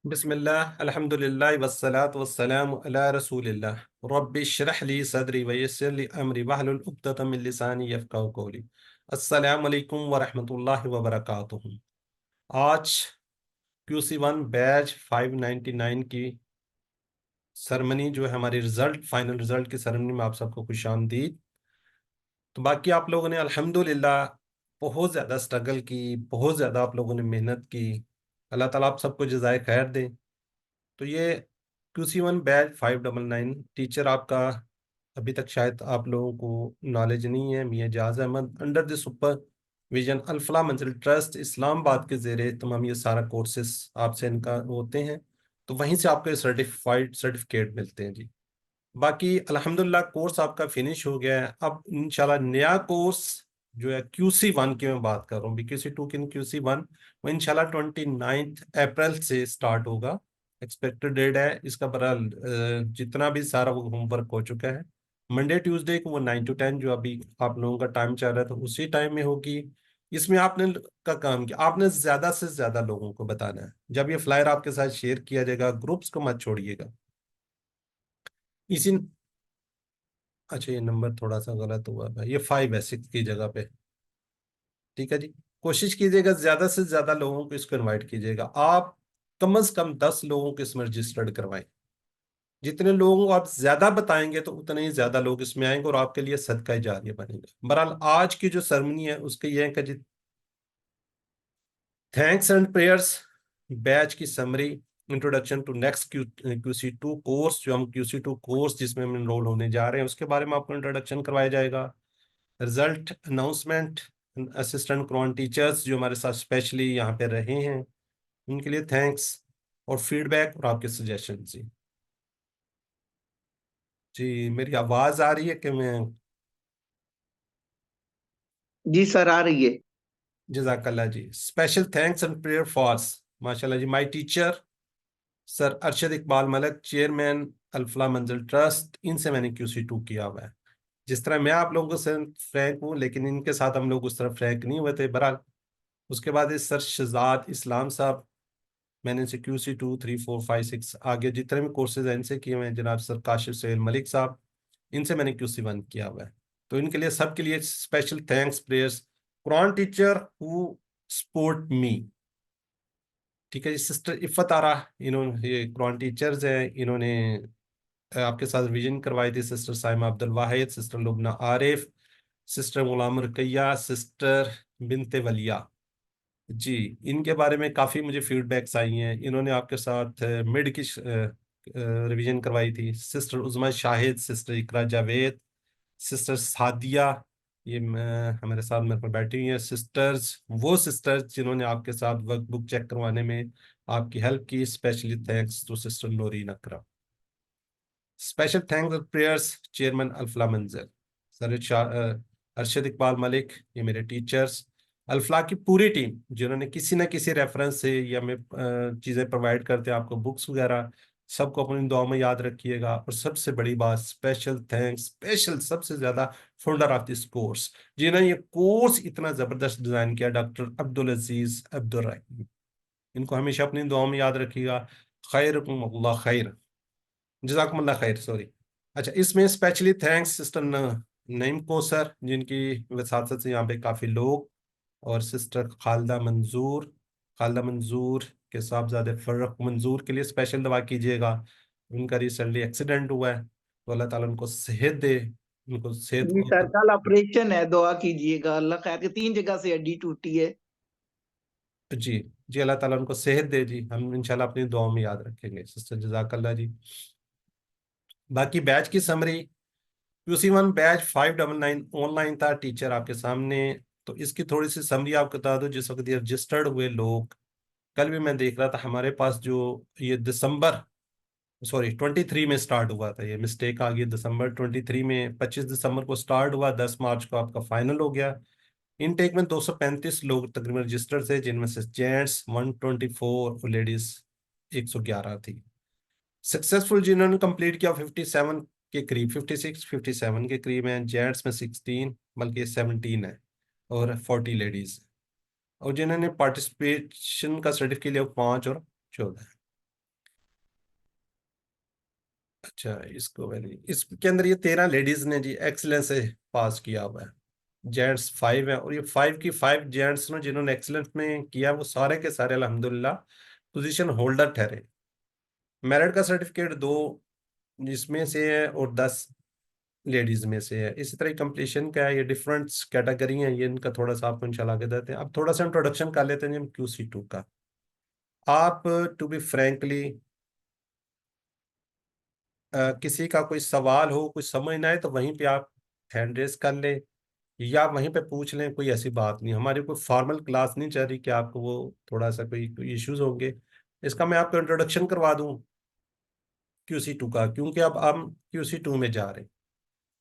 बिस्मिल्लाह अल्हम्दुलिल्लाह वस्सलातु वस्सलामु अला रसूलिल्लाह रब्बि इश्रह ली सदरी व यस्सिर ली अमरी वहलुल उक़्दतम मिन लिसानी यफ़क़हू क़ौली। अस्सलामु अलैकुम व रहमतुल्लाहि व बरकातुहू। आज QC1 बैच 599 की सरमनी जो है हमारी फाइनल रिजल्ट की सरमनी में आप सबको खुशामदीद। तो बाकी आप लोगों ने अल्हम्दुलिल्लाह बहुत ज़्यादा स्ट्रगल की, बहुत ज़्यादा आप लोगों ने मेहनत की। अल्लाह ताला आप सबको जज़ाए खैर दे। तो ये QC1 बैच 599 टीचर आपका अभी तक शायद आप लोगों को नॉलेज नहीं है, मियाँ जाज Ahmad under the supervision Al Falah मंजिल ट्रस्ट इस्लामाबाद के ज़ेरे तमाम ये सारा कोर्सेस आपसे इनका होते हैं। तो वहीं से आपको सर्टिफिकेट मिलते हैं जी। बाकी अल्हम्दुलिल्लाह कोर्स आपका फिनिश हो गया है। अब इंशाल्लाह नया कोर्स जो है QC1 की मैं बात कर रहा हूँ, QC2 की QC1 वो इंशाल्लाह 29 अप्रैल से स्टार्ट होगा। एक्सपेक्टेड डेट है इसका बहरहाल जितना भी सारा वो होमवर्क हो चुका है। मंडे ट्यूसडे को वो 9 to 10 जो अभी आप लोगों का टाइम चल रहा है तो उसी टाइम में होगी। इसमें आपने का काम किया, आपने ज्यादा से ज्यादा लोगों को बताना है। जब ये फ्लायर आपके साथ शेयर किया जाएगा, ग्रुप्स को मत छोड़िएगा। इसी अच्छा ये नंबर थोड़ा सा गलत हुआ है, ये 5 है, 6 की जगह पे। ठीक है जी। कोशिश कीजिएगा ज्यादा से ज्यादा लोगों को इसको इनवाइट कीजिएगा। आप कम से कम 10 लोगों को इसमें रजिस्टर्ड करवाएं। जितने लोगों को आप ज्यादा बताएंगे तो उतने ही ज्यादा लोग इसमें आएंगे और आपके लिए सदका जारिया बनेगा। बहरहाल आज की जो सेरेमनी है उसके ये है कि जी थैंक्स एंड प्रेयर्स बैच की summary, introduction to next QC2 course, जो हम QC2 कोर्स जिसमें हम इनरोल होने जा रहे हैं उसके बारे में आपको इंट्रोडक्शन करवाया जाएगा। Result announcement, assistant Quran teachers जो हमारे साथ स्पेशली यहाँ पे रहे हैं उनके लिए थैंक्स, और फीडबैक और आपके सजेशन जी। जी मेरी आवाज आ रही है कि मैं? जी सर, आ रही है। जजाकल्ला जी। Special thanks and prayer for माशाल्लाह जी my teacher sir Arshad Iqbal Malak, chairman Alfalah Manzil trust. इनसे मैंने QC2 किया हुआ है। जिस तरह मैं आप लोगों से फ्रैंक हूँ, लेकिन इनके साथ हम लोग उस तरह फ्रैंक नहीं हुए थे। बहरहाल उसके बाद इस सर शहजाद इस्लाम साहब, मैंने इनसे QC2 3 4 5 6 आगे जितने भी कोर्सेज हैं इनसे किए हुए हैं। जनाब सर काशिफ सैल मलिक साहब, इनसे मैंने QC1 किया हुआ है। तो इनके लिए सबके लिए special thanks prayers. Quran teacher who support me. ठीक है जी। सिस्टर इफ़त आरा, इन्होंने ये कुरान टीचर्स हैं, इन्होंने आपके साथ रिवीजन करवाई थी। सिस्टर साइमा अब्दुल वाहिद, सिस्टर लुबना आरिफ, सिस्टर गुलाम रुकैया, सिस्टर बिनते वलिया जी। इनके बारे में काफ़ी मुझे फीडबैक्स आई हैं। इन्होंने आपके साथ मिड की रिवीजन करवाई थी। सिस्टर उज़मा शाहिद, सिस्टर इकरा जावेद, सिस्टर सादिया, ये हमारे साथ मेरे पर बैठी हुई हैं सिस्टर्स, वो सिस्टर्स जिन्होंने आपके साथ वर्क बुक चेक करवाने में आपकी हेल्प की। Specially thanks to sister Noreen Akram. Special thanks और prayers chairman Alfalah Manzar sir Arshad Iqbal Malik, ये मेरे टीचर्स, अल्फला की पूरी टीम जिन्होंने किसी न किसी रेफरेंस से या में चीज़ें प्रोवाइड करते हैं आपको, बुक्स वगैरह, सबको अपनी दुआ में याद रखिएगा। और सबसे बड़ी बात, स्पेशल थैंक्स, स्पेशल सबसे ज्यादा फाउंडर ऑफ दिस कोर्स, जिन्होंने ये कोर्स इतना जबरदस्त डिजाइन किया, डॉक्टर अब्दुल अजीज अब्दुल रहीम। इनको हमेशा अपनी दुआ में याद रखिएगा। खैरुकुम अल्लाह खैर, जज़ाकुमुल्लाह खैर, सॉरी। अच्छा, इसमें स्पेशली थैंक्स सिस्टर नईम को सर, जिनकी वसात से यहाँ पे काफ़ी लोग, और सिस्टर खालदा मंजूर के साहबजादे फर्रुख मंजूर के लिए स्पेशल दुआ कीजिएगा। उनका रिसेंटली एक्सीडेंट हुआ है, तो अल्लाह ताला उनको सेहत दे, उनको सेहत जी सर, कल ऑपरेशन है, दुआ कीजिएगा। अल्लाह खैर के 3 जगह से हड्डी टूटी है। जी जी, अल्लाह ताला उनको सेहत दे जी। हम इंशाल्लाह अपनी दुआ में याद रखेंगे सिस्टर, जजाकल्ला जी। बाकी बैच की समरी, QC1 बैच 599 ऑनलाइन था, टीचर आपके सामने। तो इसकी थोड़ी सी समरी आपको बता दूं। जिस वक्त ये रजिस्टर्ड हुए लोग, कल भी मैं देख रहा था हमारे पास जो ये दिसंबर, सॉरी 23 में स्टार्ट हुआ था, ये मिस्टेक आ गई। दिसंबर 23 में, 25 दिसंबर को स्टार्ट हुआ, 10 मार्च को आपका फाइनल हो गया। इनटेक में 235 लोग तकरीबन रजिस्टर्ड थे, जिनमें से जेंट्स 124 और लेडीज 111 थी। सक्सेसफुल जिन्होंने कंप्लीट किया 57 के करीब, 56 57 के करीब हैं। जेंट्स में 16, बल्कि 17 है, और 40 लेडीज। और जिन्होंने पार्टिसिपेशन का सर्टिफिकेट लिया 5 और 14 है। अच्छा, इसको मैंने इसके अंदर ये 13 लेडीज ने जी एक्सीलेंस से पास किया हुआ है। जेंट्स 5 है, और ये 5 की 5 जेंट्स ने जिन्होंने एक्सीलेंस में किया वो सारे के सारे अल्हम्दुलिल्लाह पोजीशन होल्डर ठहरे। मेरिट का सर्टिफिकेट 2 जिसमें से है और 10 लेडीज में से है। इसी तरह कंप्लीशन का है, ये डिफरेंट कैटेगरी है, ये इनका थोड़ा सा आपको इंशाल्लाह आगे देते हैं। अब थोड़ा सा इंट्रोडक्शन कर लेते हैं हम QC2 का। आप टू बी फ्रैंकली किसी का कोई सवाल हो, कुछ समझ ना आए तो वहीं पे आप हैंड रेस कर लें या वहीं पे पूछ लें, कोई ऐसी बात नहीं। हमारी कोई फॉर्मल क्लास नहीं चल रही कि आपको वो थोड़ा सा कोई इश्यूज होंगे। इसका मैं आपको इंट्रोडक्शन करवा दूं QC2 का, क्योंकि अब हम QC2 में जा रहे हैं।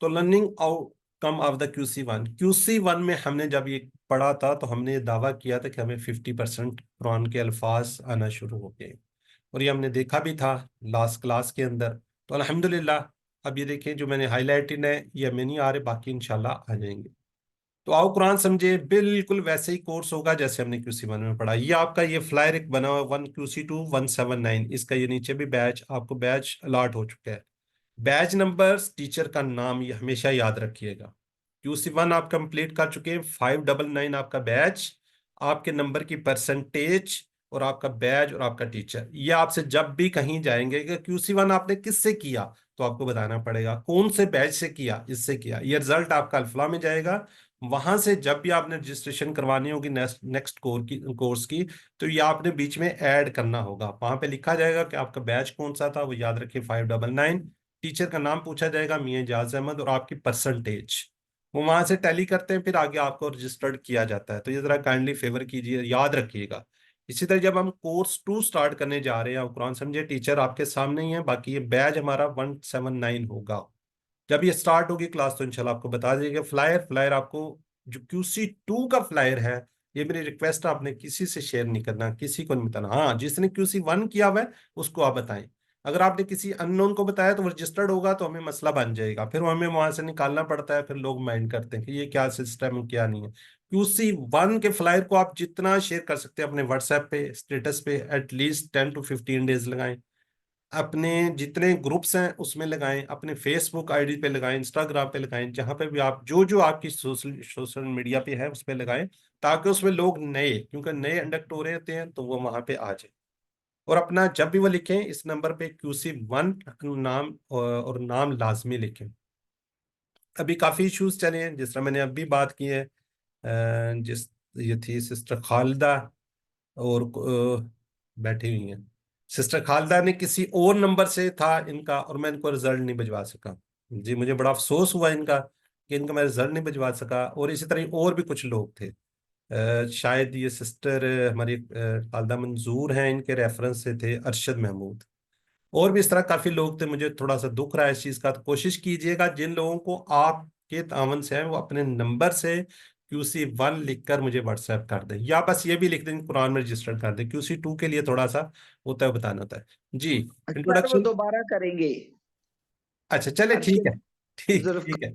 तो learning outcome of the QC1 में हमने जब ये पढ़ा था तो हमने ये दावा किया था कि हमें 50% कुरान के अल्फाज आना शुरू हो गए, और ये हमने देखा भी था लास्ट क्लास के अंदर। तो अल्हम्दुलिल्लाह अब ये देखें जो मैंने हाईलाइटेड है ये हमें नहीं आ रहे, बाकी इंशाल्लाह आ जाएंगे। तो आओ कुरान समझे, बिल्कुल वैसे ही कोर्स होगा जैसे हमने QC1 में पढ़ा। ये आपका ये फ्लायर एक बना हुआ 1QC2 179, इसका ये नीचे भी बैच आपको बैच अलॉट हो चुका है। बैच नंबर टीचर का नाम ये हमेशा याद रखिएगा। QC1 आप कंप्लीट कर चुके हैं, 599 आपका बैच, आपके नंबर की परसेंटेज और आपका बैच और आपका टीचर। ये आपसे जब भी कहीं जाएंगे कि QC1 आपने किससे किया तो आपको बताना पड़ेगा कौन से बैच से किया, इससे किया। ये रिजल्ट आपका अल्फला में जाएगा। वहां से जब भी आपने रजिस्ट्रेशन करवानी होगी नेक्स्ट नेक्स्ट कोर्स की तो ये आपने बीच में ऐड करना होगा। वहां पे लिखा जाएगा कि आपका बैच कौन सा था, वो याद रखिए 599। टीचर का नाम पूछा जाएगा मियां इजाज अहमद, और आपकी परसेंटेज वो वहां से टैली करते हैं, फिर आगे आपको रजिस्टर्ड किया जाता है। तो ये जरा काइंडली फेवर कीजिए, याद रखिएगा। इसी तरह जब हम कोर्स 2 स्टार्ट करने जा रहे हैं, कुरान समझे टीचर आपके सामने ही है, बाकी ये बैच हमारा 179 होगा। जब ये स्टार्ट होगी क्लास तो इंशाल्लाह आपको बता देंगे। फ्लायर फ्लायर आपको जो QC2 का फ्लायर है, ये मेरी रिक्वेस्ट है, आपने किसी से शेयर नहीं करना, किसी को नहीं बताना। हाँ, जिसने QC1 किया हुआ है उसको आप बताएं। अगर आपने किसी अननोन को बताया तो वो रजिस्टर्ड होगा तो हमें मसला बन जाएगा, फिर हमें वहां से निकालना पड़ता है, फिर लोग माइंड करते हैं कि ये क्या सिस्टम है क्या नहीं है। QC1 के फ्लायर को आप जितना शेयर कर सकते हैं अपने व्हाट्सएप पे स्टेटस पे एटलीस्ट 10 to 15 डेज लगाएं। अपने जितने ग्रुप्स हैं उसमें लगाएं, अपने फेसबुक आईडी पे लगाएं, इंस्टाग्राम पे लगाएं, जहां पे भी आप जो जो आपकी सोशल सोशल मीडिया पे है उस पे लगाएं, ताकि उसमें लोग नए, क्योंकि नए इंडक्ट हो रहे होते हैं तो वो वहां पे आ जाए। और अपना जब भी वो लिखें इस नंबर पे QC1 नाम और नाम लाजमी लिखें। अभी काफी इश्यूज चले हैं, जिस तरह मैंने अभी बात की है, जिस ये थी सिस्टर खालिदा और बैठी हुई हैं। सिस्टर खालिदा ने किसी और नंबर से था इनका, और मैं इनको रिजल्ट नहीं भिजवा सका। जी मुझे बड़ा अफसोस हुआ इनका कि इनका मैं रिजल्ट नहीं भिजवा सका। और इसी तरह और भी कुछ लोग थे, शायद ये सिस्टर हमारी खालिदा मंजूर हैं, इनके रेफरेंस से थे अरशद महमूद। और भी इस तरह काफी लोग थे। मुझे थोड़ा सा दुख रहा है इस चीज का। तो कोशिश कीजिएगा जिन लोगों को आपके तावन से है वो अपने नंबर से QC1 लिखकर मुझे व्हाट्सएप कर दें, या बस ये भी लिख दें कुरान में रजिस्टर कर दें। QC2 के लिए थोड़ा सा होता है, बताना होता है जी। सर वो इंट्रोडक्शन, दोबारा करेंगे। अच्छा चले ठीक अर्शद है, ठीक जुल्फ। ठीक है।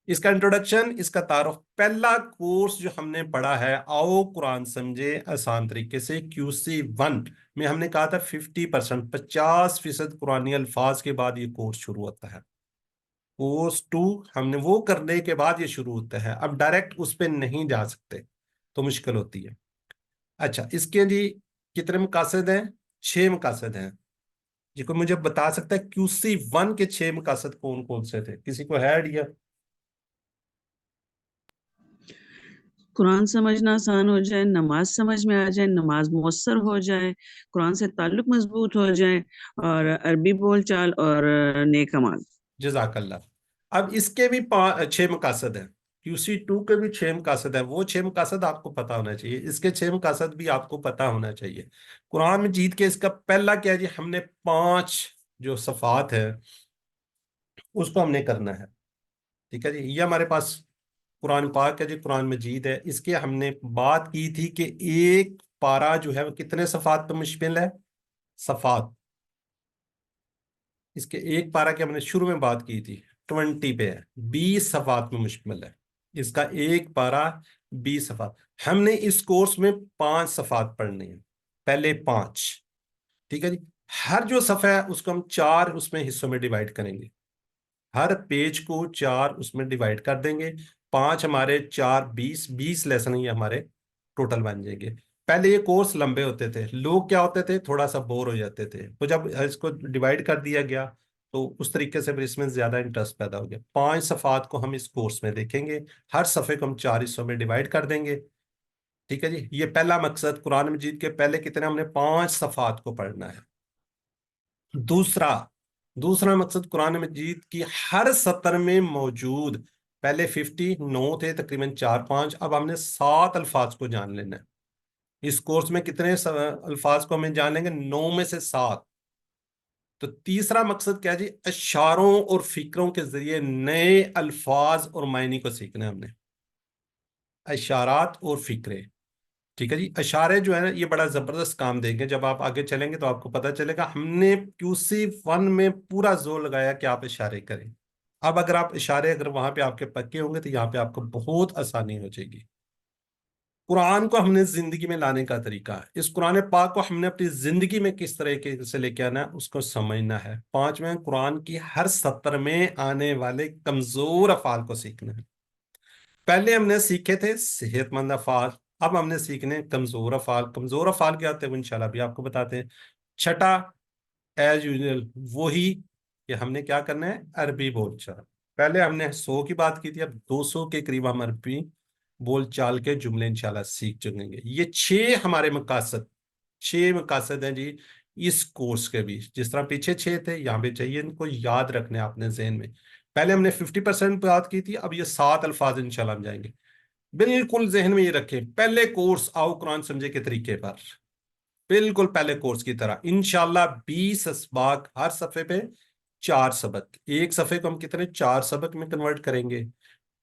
इसका इंट्रोडक्शन, इसका तारुफ, पहला कोर्स जो हमने पढ़ा है आओ कुरान समझे आसान तरीके से, QC1 में हमने कहा था 50%, 50% कुरानी अल्फाज के बाद ये कोर्स शुरू होता है। कोर्स 2 हमने वो करने के बाद ये शुरू होता है। अब डायरेक्ट उस पर नहीं जा सकते तो मुश्किल होती है। अच्छा, इसके जी कितने मकासद हैं? 6 मकासद हैं। जी कोई मुझे बता सकता है QC1 के 6 मकासद कौन कौन से थे? किसी को है आइडिया? कुरान समझना आसान हो जाए, नमाज समझ में आ जाए, नमाज मुयस्सर हो जाए, कुरान से ताल्लुक मजबूत हो जाए और अरबी बोलचाल और नेक अमाल। जजाकल्ला। अब इसके भी 6 मकासद हैं। QC2 के भी 6 मकासद हैं। वो 6 मकासद आपको पता होना चाहिए, इसके 6 मकासद भी आपको पता होना चाहिए। कुरान मजीद के इसका पहला क्या है जी, हमने 5 जो सफात है उसको हमने करना है। ठीक है जी, ये हमारे पास कुरान पाक है जी, कुरान मजीद है। इसके हमने बात की थी कि एक पारा जो है वो कितने सफात पर मुश्तमिल है? सफात, इसके एक पारा की हमने शुरू में बात की थी 20 पे है, 20 सफात में मुश्तमिल है इसका एक पारा, 20 सफात। हमने इस कोर्स में 5 सफात पढ़ने हैं, पहले 5। ठीक है जी, हर जो सफ़ा है उसको हम 4 उसमें हिस्सों में डिवाइड करेंगे, हर पेज को 4 उसमें डिवाइड कर देंगे। 5 हमारे 4 20 लेसन ये हमारे टोटल बन जाएंगे। पहले ये कोर्स लंबे होते थे, लोग क्या होते थे थोड़ा सा बोर हो जाते थे, तो जब इसको डिवाइड कर दिया गया तो उस तरीके से फिर इसमें ज्यादा इंटरेस्ट पैदा हो गया। 5 सफ़ात को हम इस कोर्स में देखेंगे, हर सफ़े को हम 4 हिस्सों में डिवाइड कर देंगे। ठीक है जी, ये पहला मकसद, कुरान मजीद के पहले कितने हमने 5 सफ़ात को पढ़ना है। दूसरा दूसरा मकसद, कुरान मजीद की हर सतर में मौजूद, पहले 59 थे तकरीबन 4-5, अब हमने 7 अल्फाज को जान लेना है। इस कोर्स में कितने अल्फाज को हमें जान लेंगे? 9 में से 7। तो तीसरा मकसद क्या है जी? अशारों और फिक्रों के जरिए नए अल्फाज और मायनी को सीखना है हमने, अशारात और फिक्रे। ठीक है जी, इशारे जो है ना ये बड़ा जबरदस्त काम देंगे, जब आप आगे चलेंगे तो आपको पता चलेगा। हमने QC1 में पूरा जोर लगाया कि आप इशारे करें। अब अगर आप इशारे अगर वहां पे आपके पक्के होंगे तो यहाँ पे आपको बहुत आसानी हो जाएगी। कुरान को हमने जिंदगी में लाने का तरीका, इस कुरान पाक को हमने अपनी जिंदगी में किस तरीके से लेके आना है उसको समझना है। पांचवें, कुरान की हर सत्र में आने वाले कमजोर अफाल को सीखना है। पहले हमने सीखे थे सेहतमंद अफाल, अब हमने सीखने कमजोर अफाल। कमजोर अफाल क्या होते हैं वो इंशाल्लाह भी आपको बताते हैं। छठा, एज यूजल वही कि हमने क्या करना है, अरबी बोलचाल। पहले हमने 100 की बात की थी, अब 200 के करीब हम अरबी बोलचाल के जुमले इंशाल्लाह सीख चुकेंगे। ये 6 मकासद हैं जी इस कोर्स के भी। जिस तरह पीछे 6 थे, यहाँ पे चाहिए इनको याद रखने अपने जहन में। पहले हमने 50% बात की थी, अब ये 7 अल्फाज इंशाल्लाह हम जाएंगे। बिल्कुल जहन में ये रखें, पहले कोर्स आओ कुरान समझे के तरीके पर, बिल्कुल पहले कोर्स की तरह इंशाल्लाह 20 असबाक, हर सफे पे 4 सबक। एक सफे को हम कितने 4 सबक में कन्वर्ट करेंगे।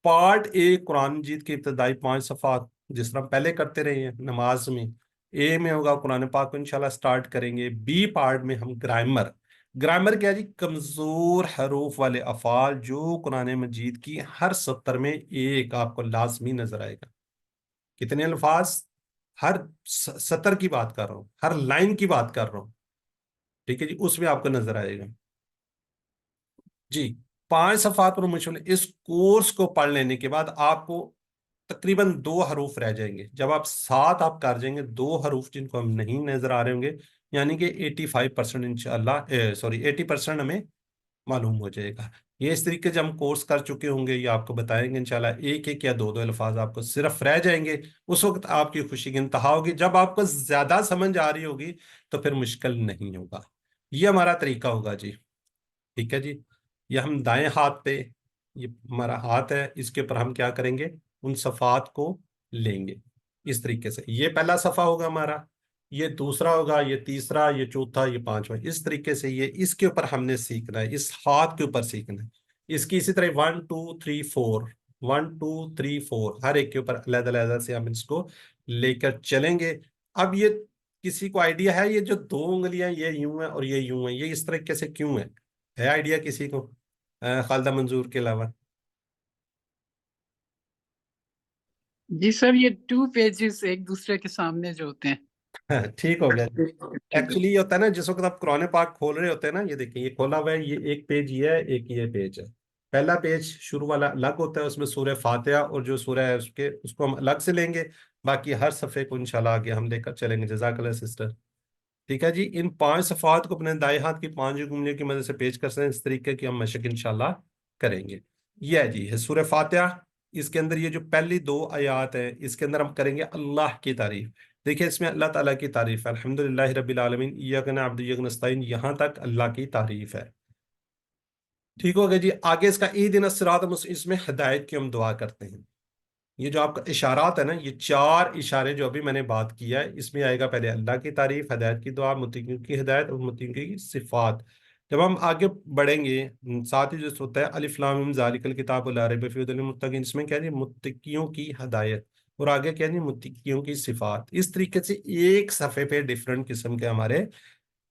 पार्ट ए कुरान मजीद के इब्तदाई 5 सफात, जिस तरह हम पहले करते रहे हैं नमाज में। ए में होगा कुरान पाक को इंशाल्लाह स्टार्ट करेंगे। बी पार्ट में हम ग्रामर, ग्रामर क्या है जी? कमजोर हरूफ वाले अफाल जो कुरान मजीद की हर सत्र में एक आपको लाजमी नजर आएगा। कितने अल्फाज? हर सतर की बात कर रहा हूं, हर लाइन की बात कर रहा हूं। ठीक है जी, उसमें आपको नजर आएगा जी। 5 सफात पर मुश्किल इस कोर्स को पढ़ लेने के बाद आपको तकरीबन 2 हरूफ रह जाएंगे। जब आप 7 आप कर जाएंगे, 2 हरूफ जिनको हम नहीं नजर आ रहे होंगे, यानी कि 85% इंशाल्लाह, सॉरी 80% हमें मालूम हो जाएगा। ये इस तरीके से हम कोर्स कर चुके होंगे, ये आपको बताएंगे इंशाल्लाह। एक एक या दो दो अल्फाज आपको सिर्फ रह जाएंगे, उस वक्त आपकी खुशी की इंतहा होगी। जब आपको ज्यादा समझ आ रही होगी तो फिर मुश्किल नहीं होगा। ये हमारा तरीका होगा जी। ठीक है जी, ये हम दाएं हाथ पे, ये हमारा हाथ है, इसके ऊपर हम क्या करेंगे, उन सफ़ात को लेंगे इस तरीके से। ये पहला सफ़ा होगा हमारा, ये दूसरा होगा, ये तीसरा, ये चौथा, ये पांचवा। इस तरीके से ये इसके ऊपर हमने सीखना है, इस हाथ के ऊपर सीखना है। इसकी इसी तरह 1 2 3 4, 1 2 3 4 हर एक के ऊपर अलग अलग से हम इसको लेकर चलेंगे। अब ये किसी को आइडिया है, ये जो 2 उंगलियां ये यूं है और ये यूं है, ये इस तरीके से क्यों है आइडिया किसी को खालिदा मंजूर के अलावा? जी सर, ये 2 पेजेस एक दूसरे के सामने जो होते हैं। ठीक हो गया। ठीक है। एक्चुअली ये होता है ना, जिस वक्त आप कुरान पाक खोल रहे होते हैं ना, ये देखिए ये खोला हुआ है, ये एक पेज ये है, एक ये पेज है। पहला पेज शुरू वाला अलग होता है, उसमें सूरह फातिहा और जो सूरह है उसके उसको हम अलग से लेंगे। बाकी हर सफ़े को इंशाल्लाह आगे हम लेकर चलेंगे। जज़ाकल्लाह सिस्टर। ठीक है जी, इन 5 सफ़ात को अपने दाएं हाथ की 5 उंगलियों की मदद से पेश कर सकते हैं। इस तरीके की हम मशक इंशाल्लाह करेंगे। यह है जी है सूरह फातिहा। इसके अंदर ये जो पहली 2 आयात है, इसके अंदर हम करेंगे अल्लाह की तारीफ। देखिए इसमें अल्लाह ताला की तारीफ है, अल्हम्दुलिल्लाहि रब्बिल आलमीन, इय्याका नअबुदु व इय्याका नस्तईन, यहाँ तक अल्लाह की तारीफ है। ठीक हो गया जी। आगे इसका ईदिन सिरात मुस्तकीम, इसमें हिदायत की हम दुआ करते हैं। ये जो आपका इशारात है ना, ये 4 इशारे जो अभी मैंने बात किया है, इसमें आएगा पहले अल्लाह की तारीफ, हिदायत की दुआ, मुत्तकीन की हिदायत और मुत्तकीन की सिफात। जब हम आगे बढ़ेंगे, साथ ही जो होता है अलिफ लाम मीम ज़ालिकल किताबु ला रैब फीहि हुदल लिलमुत्तकीन, इसमें क्या है, मुत्तकियों की हिदायत, और आगे क्या है, मुत्तकियों की सिफात। इस तरीके से एक सफ़े पे डिफरेंट किस्म के हमारे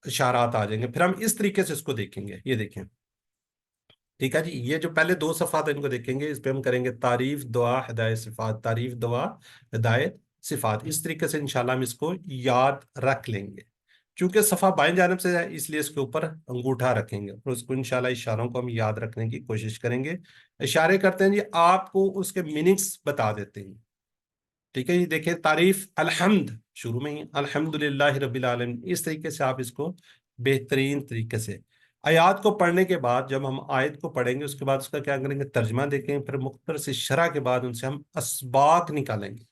इशारात आ जाएंगे। फिर हम इस तरीके से इसको देखेंगे। ये देखें, ठीक है जी, ये जो पहले 2 सफ़ात इनको देखेंगे, इस पे हम करेंगे तारीफ दुआ हिदायत सिफात, तारीफ दुआ हिदायत सिफात। इस तरीके से इंशाल्लाह हम इसको याद रख लेंगे। चूंकि सफ़ा बाएं जानिब से है इसलिए इसके ऊपर अंगूठा रखेंगे और उसको इंशाल्लाह इशारों को हम याद रखने की कोशिश करेंगे। इशारे करते हैं जी, आपको उसके मीनिंग्स बता देते हैं। ठीक है जी, देखिए तारीफ अल्हम्द शुरू में ही अल्हम्दुलिल्लाहि रब्बिल आलमीन, इस तरीके से आप इसको बेहतरीन तरीके से आयत को पढ़ने के बाद, जब हम आयत को पढ़ेंगे उसके बाद उसका क्या करेंगे, तर्जमा देखेंगे, फिर मुख्तर से शरह के बाद उनसे हम असबाक निकालेंगे।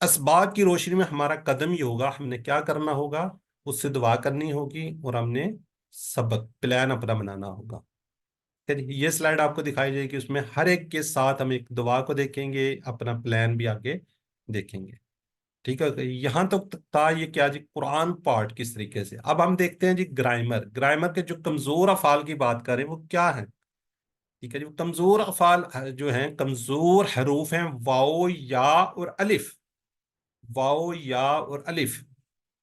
असबाक की रोशनी में हमारा कदम ये होगा, हमने क्या करना होगा, उससे दुआ करनी होगी और हमने सबक प्लान अपना बनाना होगा। फिर ये स्लाइड आपको दिखाई जाएगी, उसमें हर एक के साथ हम एक दुआ को देखेंगे, अपना प्लान भी आगे देखेंगे। ठीक है, यहां तक था ये क्या जी, कुरान पार्ट किस तरीके से। अब हम देखते हैं जी ग्रामर। ग्रामर के जो कमजोर अफाल की बात करें वो क्या है। ठीक है जी, कमजोर अफाल जो हैं, कमजोर हरूफ हैं वाओ या और अलिफ। वाओ या और अलिफ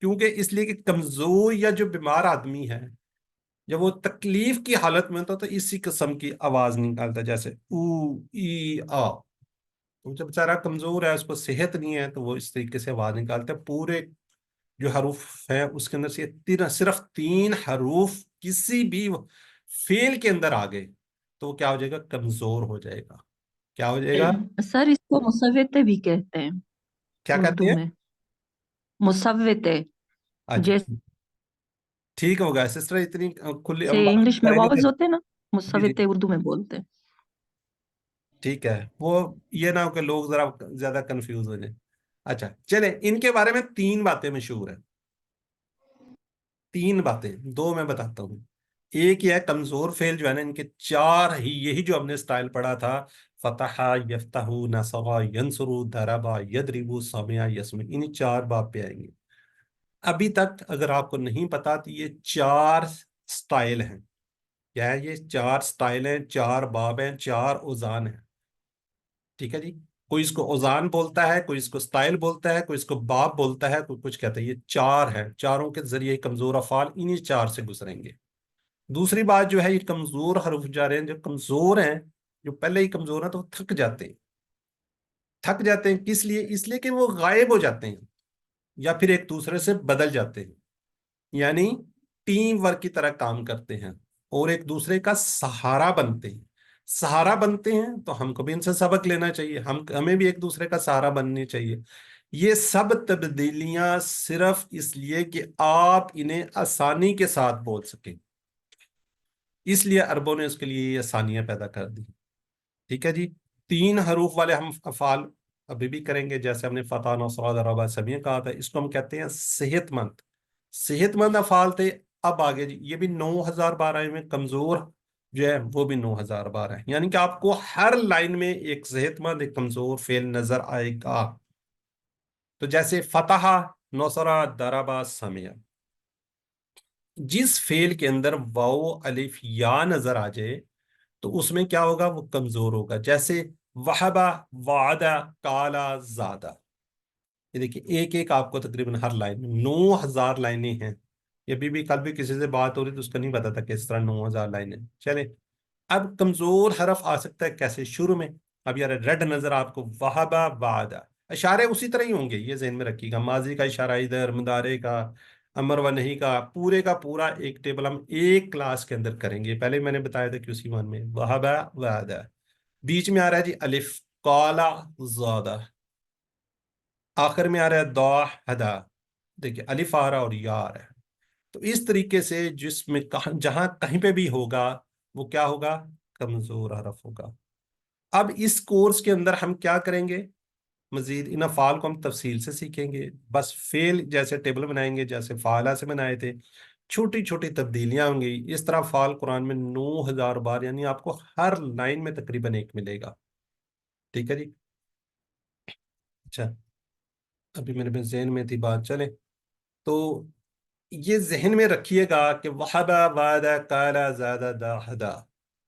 क्योंकि इसलिए कि कमजोर या जो बीमार आदमी है, जब वो तकलीफ की हालत में होता तो इसी किस्म की आवाज निकालता, जैसे ऊ ई आ। तो जब बेचारा कमजोर है, उसको सेहत नहीं है, तो वो इस तरीके से आवाज निकालता है। पूरे जो हरूफ है उसके अंदर से सिर्फ 3 हरूफ किसी भी फेल के अंदर आ गए तो वो क्या हो जाएगा, कमजोर हो जाएगा। क्या हो जाएगा, सर इसको मुसव्विते भी कहते हैं क्या कहते उर्दू हैं। में। मुसव्विते, अच्छा, ठीक होगा सिस्टर, इतनी खुली जैसे हम बात इंग्लिश में करेंगे वावल्स तो। होते हैं ना, जी जी, मुसव्विते उर्दू में बोलते हैं। ठीक है, वो ये ना हो कि लोग जरा ज्यादा कंफ्यूज हो जाए। अच्छा चले, इनके बारे में 3 बातें मशहूर है। 3 बातें, 2 मैं बताता हूँ। एक ये है कमजोर फेल जो है ना, इनके 4 ही, यही जो हमने स्टाइल पढ़ा था, फतहा यफ्तहू नसरा यंसुरू दरबा यदरिबू समिया यस्मी, इन्हीं 4 बाब पे आएंगे। अभी तक अगर आपको नहीं पता तो ये 4 स्टाइल हैं। क्या है ये, 4 स्टाइल हैं, 4 बाब हैं, 4 उजान हैं। ठीक है जी, कोई इसको उजान बोलता है, कोई इसको स्टाइल बोलता है, कोई इसको बाब बोलता है, कोई कुछ कहता है। ये 4 हैं, चारों के जरिए कमजोर अफाल इन्हीं 4 से गुजरेंगे। दूसरी बात जो है, ये कमजोर हरूफ जा रहे हैं, जो कमजोर हैं, जो पहले ही कमजोर हैं, तो वो थक जाते हैं। थक जाते हैं किस लिए, इसलिए कि वो गायब हो जाते हैं या फिर एक दूसरे से बदल जाते हैं, यानी टीम वर्क की तरह काम करते हैं और एक दूसरे का सहारा बनते हैं। सहारा बनते हैं तो हमको भी इनसे सबक लेना चाहिए, हमें भी एक दूसरे का सहारा बननी चाहिए। ये सब तब्दीलियां सिर्फ इसलिए कि आप इन्हें आसानी के साथ बोल सकें, इसलिए अरबों ने उसके लिए ये आसानियां पैदा कर दी। ठीक है जी, 3 हरूफ वाले हम अफाल अभी भी करेंगे, जैसे हमने फतह नसरा दरबा समिया कहा था, इसको हम कहते हैं सेहतमंद। सेहतमंद अफाल थे। अब आगे जी, ये भी 9,000 बार आए हुए, कमजोर जो है वो भी 9,000 बार है, यानी कि आपको हर लाइन में एक सेहतमंद एक कमजोर फेल नजर आएगा। तो जैसे फतह नसरा दरबा समिया, जिस फेल के अंदर वाओ अलिफ या नजर आ जाए तो उसमें क्या होगा, वो कमजोर होगा। जैसे वहबा वादा काला ज्यादा, ये देखिए एक एक आपको तकरीबन हर लाइन में 9,000 लाइनें हैं। ये भी कल भी किसी से बात हो रही तो उसका नहीं पता था किस तरह 9,000 लाइनें। चले, अब कमजोर हरफ आ सकता है कैसे, शुरू में। अब यार रेड नजर आपको, वहबा वादा, इशारे उसी तरह ही होंगे, ये ज़हन में रखिएगा। माजी का इशारा इधर, मुदारे का, अमर व नहीं का पूरा एक टेबल हम एक क्लास के अंदर करेंगे। पहले मैंने बताया था कि उसी वन में वहबा वादा। बीच में आ रहा है जी अलिफ, काला ज्यादा। आखिर में आ रहा है दा हदा, देखिए अलिफ आ रहा है और या आ रहा है। तो इस तरीके से जिसमें कहा जहां कहीं पे भी होगा वो क्या होगा, कमजोर हरफ होगा। अब इस कोर्स के अंदर हम क्या करेंगे, मजीद इन अफ़ाल को हम तफसील से सीखेंगे। बस फेल जैसे टेबल बनाएंगे जैसे फाला से बनाए थे, छोटी छोटी तब्दीलियां होंगी। इस तरह फाल कुरान में 9,000 बार, यानी आपको हर लाइन में तकरीबन एक मिलेगा। ठीक है जी। अच्छा, अभी मेरे में जहन में थी बात, चले तो ये जहन में रखिएगा कि वहबा वादा काला ज्यादा दाहदा।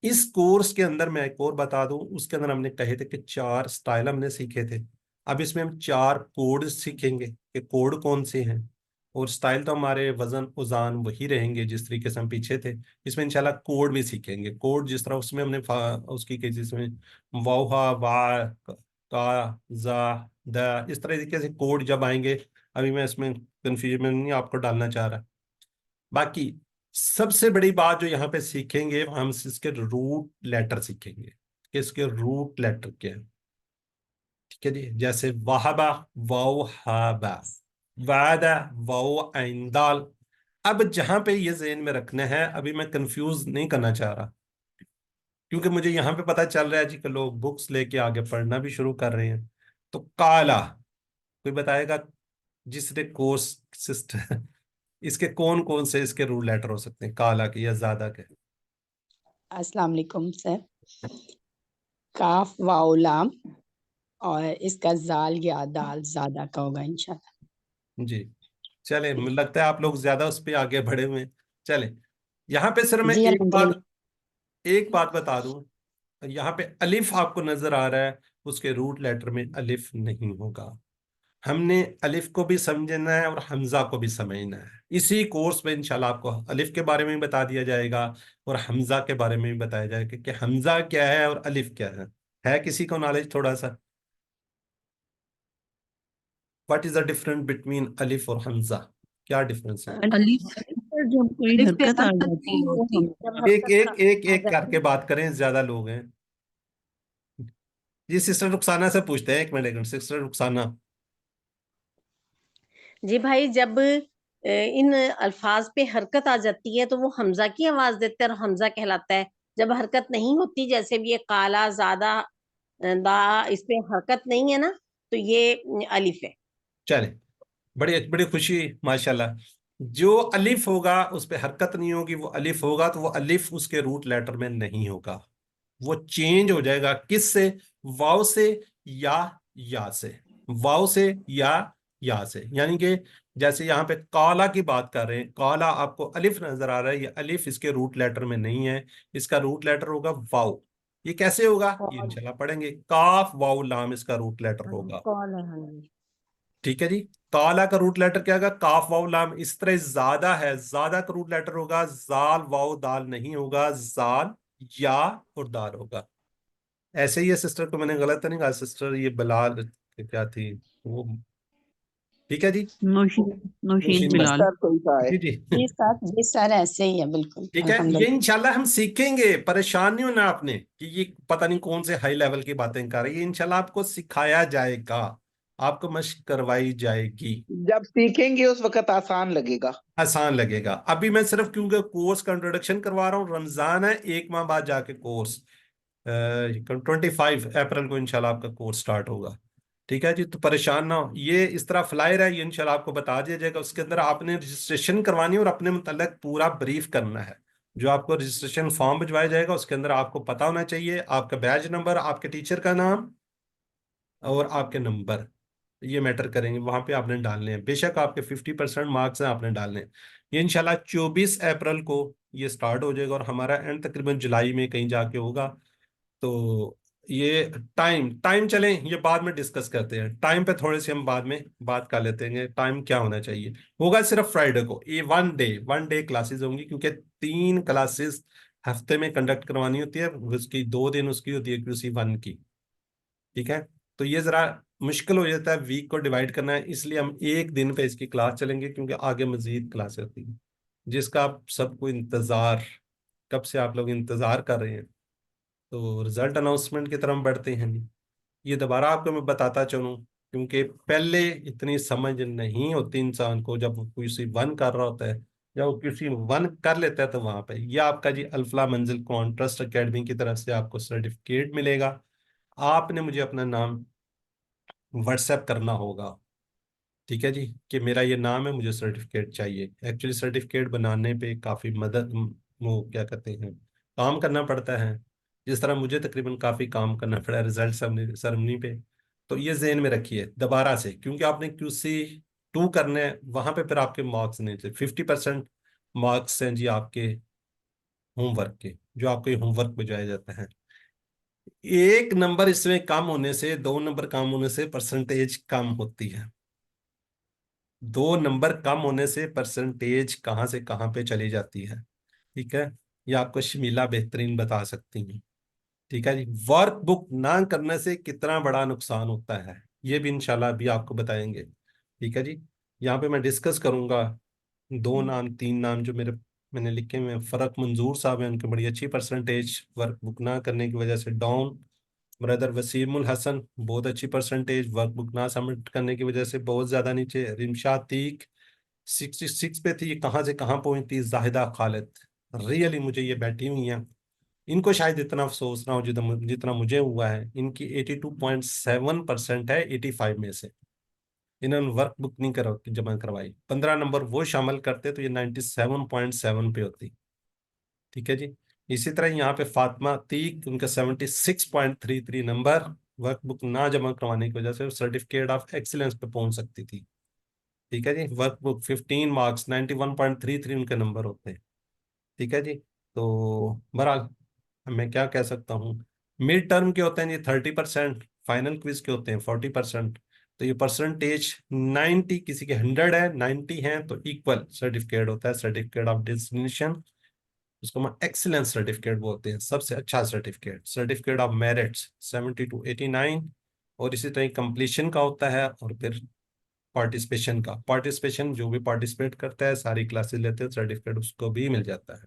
इस कोर्स के अंदर मैं एक और बता दूं, उसके अंदर हमने कहे थे कि 4 स्टाइल हमने सीखे थे। अब इसमें हम 4 कोड सीखेंगे कि कोड कौन से हैं, और स्टाइल तो हमारे वजन उजान वही रहेंगे जिस तरीके से हम पीछे थे। इसमें इंशाल्लाह कोड भी सीखेंगे। कोड जिस तरह उसमें हमने उसकी के जिसमें वाहा वा का जा दा, इस तरीके से कोड जब आएंगे, अभी मैं इसमें कंफ्यूजन नहीं आपको डालना चाह रहा। बाकी सबसे बड़ी बात जो यहाँ पे सीखेंगे, हम इसके रूट लेटर सीखेंगे कि इसके रूट लेटर क्या है। ठीक है जी, जैसे वहाबा, वाओ हाबा, वादा, वाओ आइंदाल। अब जहां पे ये ज़हन में रखना है, अभी मैं कंफ्यूज नहीं करना चाह रहा, क्योंकि मुझे यहाँ पे पता चल रहा है जी कि लोग बुक्स लेके आगे पढ़ना भी शुरू कर रहे हैं। तो काला, कोई बताएगा जिसने कोर्स सिस्टर इसके कौन कौन से इसके रूट लेटर हो सकते हैं काला के या ज्यादा के? अस्सलाम वालेकुम सर। काफ वाओ लाम और इसका जाल या दाल ज्यादा का होगा इंशाल्लाह। जी चले, मुझे लगता है आप लोग ज्यादा उस पर आगे बढ़े हुए हैं। चले, यहाँ पे सिर्फ मैं जी एक बात बता दूं, यहाँ पे अलिफ आपको नजर आ रहा है, उसके रूट लेटर में अलिफ नहीं होगा। हमने अलिफ को भी समझना है और हमजा को भी समझना है। इसी कोर्स में इंशाल्लाह आपको अलिफ के बारे में भी बता दिया जाएगा और हमजा के बारे में भी बताया जाएगा कि हमजा क्या है और अलिफ क्या है किसी को नॉलेज थोड़ा सा? What is the difference between अलिफ और हमजा? क्या डिफरेंस है? अलिफ पर जब कोई अलिफ पे हरकत आ हरकत जाती नहीं है वो होती, हम जब एक एक हरकत एक आ एक जाती करके बात करें, ज्यादा लोग हैं। जी सिस्टर रुखसाना से पूछते हैं, एक मिनट सिस्टर रुखसाना। जी भाई, जब इन अल्फाज पे हरकत आ जाती है तो वो हमजा की आवाज देते हैं और हमजा कहलाता है। जब हरकत नहीं होती, जैसे भी ये काला, ज्यादा, दा, इस पे हरकत नहीं है ना, तो ये अलिफ है। चले, बड़ी बड़ी खुशी, माशाल्लाह। जो अलिफ होगा उस पे हरकत नहीं होगी, वो अलिफ होगा, तो वो अलिफ उसके रूट लेटर में नहीं होगा। वो चेंज हो जाएगा किससे? वाव से या से। वाव से या से, यानी कि जैसे यहाँ पे काला की बात कर रहे हैं, काला आपको अलिफ नजर आ रहा है, ये अलिफ इसके रूट लेटर में नहीं है, इसका रूट लेटर होगा वाव। ये कैसे होगा ये इंशाल्लाह पढ़ेंगे। काफ वाव लाम इसका रूट लेटर होगा। कौन है? हाँ जी। ठीक है जी। काला का रूट लेटर क्या होगा? काफ वाव लाम। इस तरह ज्यादा है, ज्यादा का रूट लेटर होगा जाल वाव दाल नहीं होगा, जाल या और दाल होगा। ऐसे ही है सिस्टर को मैंने गलत तो नहीं कहा सिस्टर, ये बलाल क्या थी वो? ठीक है जी। नौशीन नौशीन नौशीन बिलाल। सर कोई सा है। जी जी। जी सर ऐसे ही है बिल्कुल ठीक है, ये अल्हम्दुलिल्लाह। इंशाल्लाह हम सीखेंगे, परेशान नहीं होना आपने कि ये पता नहीं कौन से हाई लेवल की बातें कर रही है। इंशाल्लाह आपको सिखाया जाएगा, आपको मशक करवाई जाएगी, जब सीखेंगे उस वक्त आसान लगेगा। आसान लगेगा। अभी मैं सिर्फ क्योंकि कोर्स का इंट्रोडक्शन करवा रहा हूँ, रमजान है, एक माह बाद जाके कोर्स 25 अप्रैल को इंशाल्लाह आपका कोर्स स्टार्ट होगा। ठीक है जी, तो परेशान ना हो। ये इस तरह फ्लायर है, ये इंशाल्लाह आपको बता दिया जाएगा। उसके अंदर आपने रजिस्ट्रेशन करवानी है और अपने मुतल्लिक पूरा ब्रीफ करना है। जो आपको रजिस्ट्रेशन फॉर्म भिजवाया जाएगा उसके अंदर आपको पता होना चाहिए आपका बैच नंबर, आपके टीचर का नाम और आपके नंबर, ये मैटर करेंगे। वहां पे आपने डालने हैं, बेशक आपके 50% मार्क्स हैं, आपने डालने हैं। ये इंशाल्लाह 24 अप्रैल को ये स्टार्ट हो जाएगा और हमारा एंड तकरीबन जुलाई में कहीं जाके होगा। तो ये टाइम टाइम चलें, ये बाद में डिस्कस करते हैं। टाइम पे थोड़े से हम बाद में बात कर लेते हैं, टाइम क्या होना चाहिए। होगा सिर्फ फ्राइडे को, ये वन डे क्लासेस होंगी, क्योंकि 3 क्लासेस हफ्ते में कंडक्ट करवानी होती है, उसकी 2 दिन उसकी होती है QC1 की। ठीक है, तो ये जरा मुश्किल हो जाता है वीक को डिवाइड करना है, इसलिए हम एक दिन पे इसकी क्लास चलेंगे, क्योंकि आगे मजीद क्लास होती है जिसका आप सबको इंतजार, कब से आप लोग इंतजार कर रहे हैं। तो रिजल्ट अनाउंसमेंट की तरफ बढ़ते हैं। ये दोबारा आपको मैं बताता चलूं, क्योंकि पहले इतनी समझ नहीं होती इंसान को, जब वो QC1 कर रहा होता है, जब वो QC1 कर लेता है तो वहां पे ये आपका जी अल्फला मंजिल क्वांट ट्रस्ट अकेडमी की तरफ से आपको सर्टिफिकेट मिलेगा। आपने मुझे अपना नाम व्हाट्सएप करना होगा, ठीक है जी, कि मेरा ये नाम है, मुझे सर्टिफिकेट चाहिए। एक्चुअली सर्टिफिकेट बनाने पे काफ़ी मदद, वो क्या कहते हैं, काम करना पड़ता है। जिस तरह मुझे तकरीबन काफ़ी काम करना पड़ा रिजल्ट सेरेमनी पे। तो ये जहन में रखिए दोबारा से, क्योंकि आपने QC2 करने हैं, वहाँ पे फिर आपके मार्क्स नहीं थे। 50% मार्क्स हैं जी आपके होमवर्क के, जो आपके होमवर्क भिजवाए जाते हैं। 1 नंबर इसमें कम होने से, 2 नंबर कम होने से परसेंटेज कम होती है। 2 नंबर कम होने से परसेंटेज कहाँ से कहाँ पे चली जाती है। ठीक है, ये आपको शमीला बेहतरीन बता सकती हैं। ठीक है जी, वर्क बुक ना करने से कितना बड़ा नुकसान होता है, ये भी इंशाल्लाह अभी आपको बताएंगे। ठीक है जी, यहाँ पे मैं डिस्कस करूंगा दो नाम 3 नाम जो मैंने लिखे हुए हैं, फरक मंजूर साहब हैं, उनकी बड़ी अच्छी परसेंटेज, वर्क बुक ना करने की वजह से डाउन। ब्रदर वसीमुल हसन बहुत अच्छी परसेंटेज, वर्क बुक ना सबमिट करने की वजह से बहुत ज्यादा नीचे। रिमशा तीक 66 पे थी, कहाँ से कहाँ पहुंचती। जाहिदा खालिद, रियली मुझे ये बैठी हुई हैं, इनको शायद इतना अफसोस ना हो जितना जितना मुझे हुआ है। इनकी 82.7% है 85 में से। इन्होंने वर्क बुक नहीं जमा करवाई। 15 नंबर वो शामिल करते तो ये 97.7 पे होती। ठीक है जी। इसी तरह यहाँ पे फातिमा तीक, उनका 76.33 नंबर, वर्क बुक ना जमा करवाने की वजह से सर्टिफिकेट ऑफ एक्सीलेंस पे पहुंच सकती थी। ठीक है जी। वर्क बुक 15 मार्क्स 91.33 उनके नंबर होते हैं। ठीक है जी। तो बहरहाल मैं क्या कह सकता हूँ, मिड टर्म के होते हैं जी 30%, फाइनल क्विज के होते हैं 40%। तो ये परसेंटेज 90, किसी के 100 है, 90 है तो इक्वल सर्टिफिकेट होता है, सर्टिफिकेट ऑफ डिस्टिंक्शन। उसको हम एक्सीलेंस सर्टिफिकेट बोलते हैं, सबसे अच्छा certificate. Certificate of merits 70 to 89, और इसी तरह कंप्लीशन का होता है। और फिर पार्टिसिपेशन का, पार्टिसिपेशन जो भी पार्टिसिपेट करता है, सारी क्लासेस लेते हैं, सर्टिफिकेट उसको भी मिल जाता है।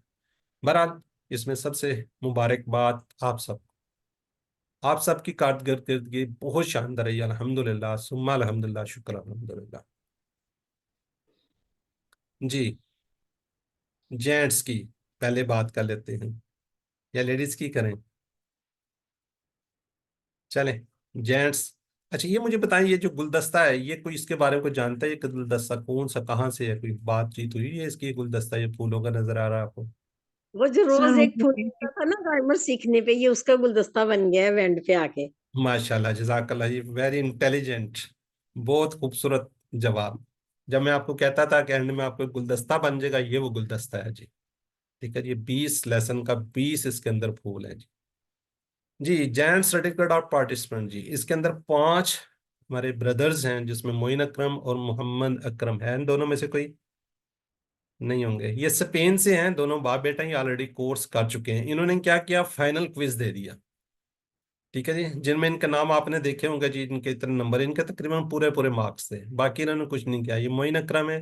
बहरहाल इसमें सबसे मुबारकबाद आप सब, आप सबकी कारकर्दगी बहुत शानदार रही, अल्हम्दुलिल्लाह सुम्मा अल्हम्दुलिल्लाह, शुक्र अल्हम्दुलिल्लाह। जी, जेंट्स की पहले बात कर लेते हैं या लेडीज की करें? चलें, जेंट्स। अच्छा ये मुझे बताएं, ये जो गुलदस्ता है, ये कोई इसके बारे में कोई जानता है? ये गुलदस्ता कौन सा, कहाँ से है? कोई बातचीत हुई है इसकी? गुलदस्ता ये फूलों का नजर आ रहा है आपको? वो जो सर रोज एक मुझे फूल होता था ना गाइमर सीखने पे, ये उसका गुलदस्ता बन गया है बैंड पे आके। माशाल्लाह, जज़ाकल्लाह, ये वेरी इंटेलिजेंट, बहुत खूबसूरत जवाब। जब मैं आपको कहता था कि एंड में आपको एक गुलदस्ता बन जाएगा, ये वो गुलदस्ता है जी। ठीक है, ये 20 लेसन का 20 इसके अंदर फूल है जी। जी, जैन सर्टिफिकेट ऑफ पार्टिसिपेंट जी, इसके अंदर 5 हमारे ब्रदर्स हैं, जिसमें मोइन अकरम और मोहम्मद अकरम है। इन दोनों में से कोई नहीं होंगे। ये स्पेन से हैं, दोनों बाप बेटा, ही ऑलरेडी कोर्स कर चुके हैं। इन्होंने क्या किया, फाइनल क्विज दे दिया। ठीक है जी। जिनमें इनका नाम आपने देखे होंगे जी, इनके इतने नंबर, इनके तकरीबन पूरे पूरे मार्क्स थे, बाकी इन्होंने कुछ नहीं किया। ये मोइन अकरम है,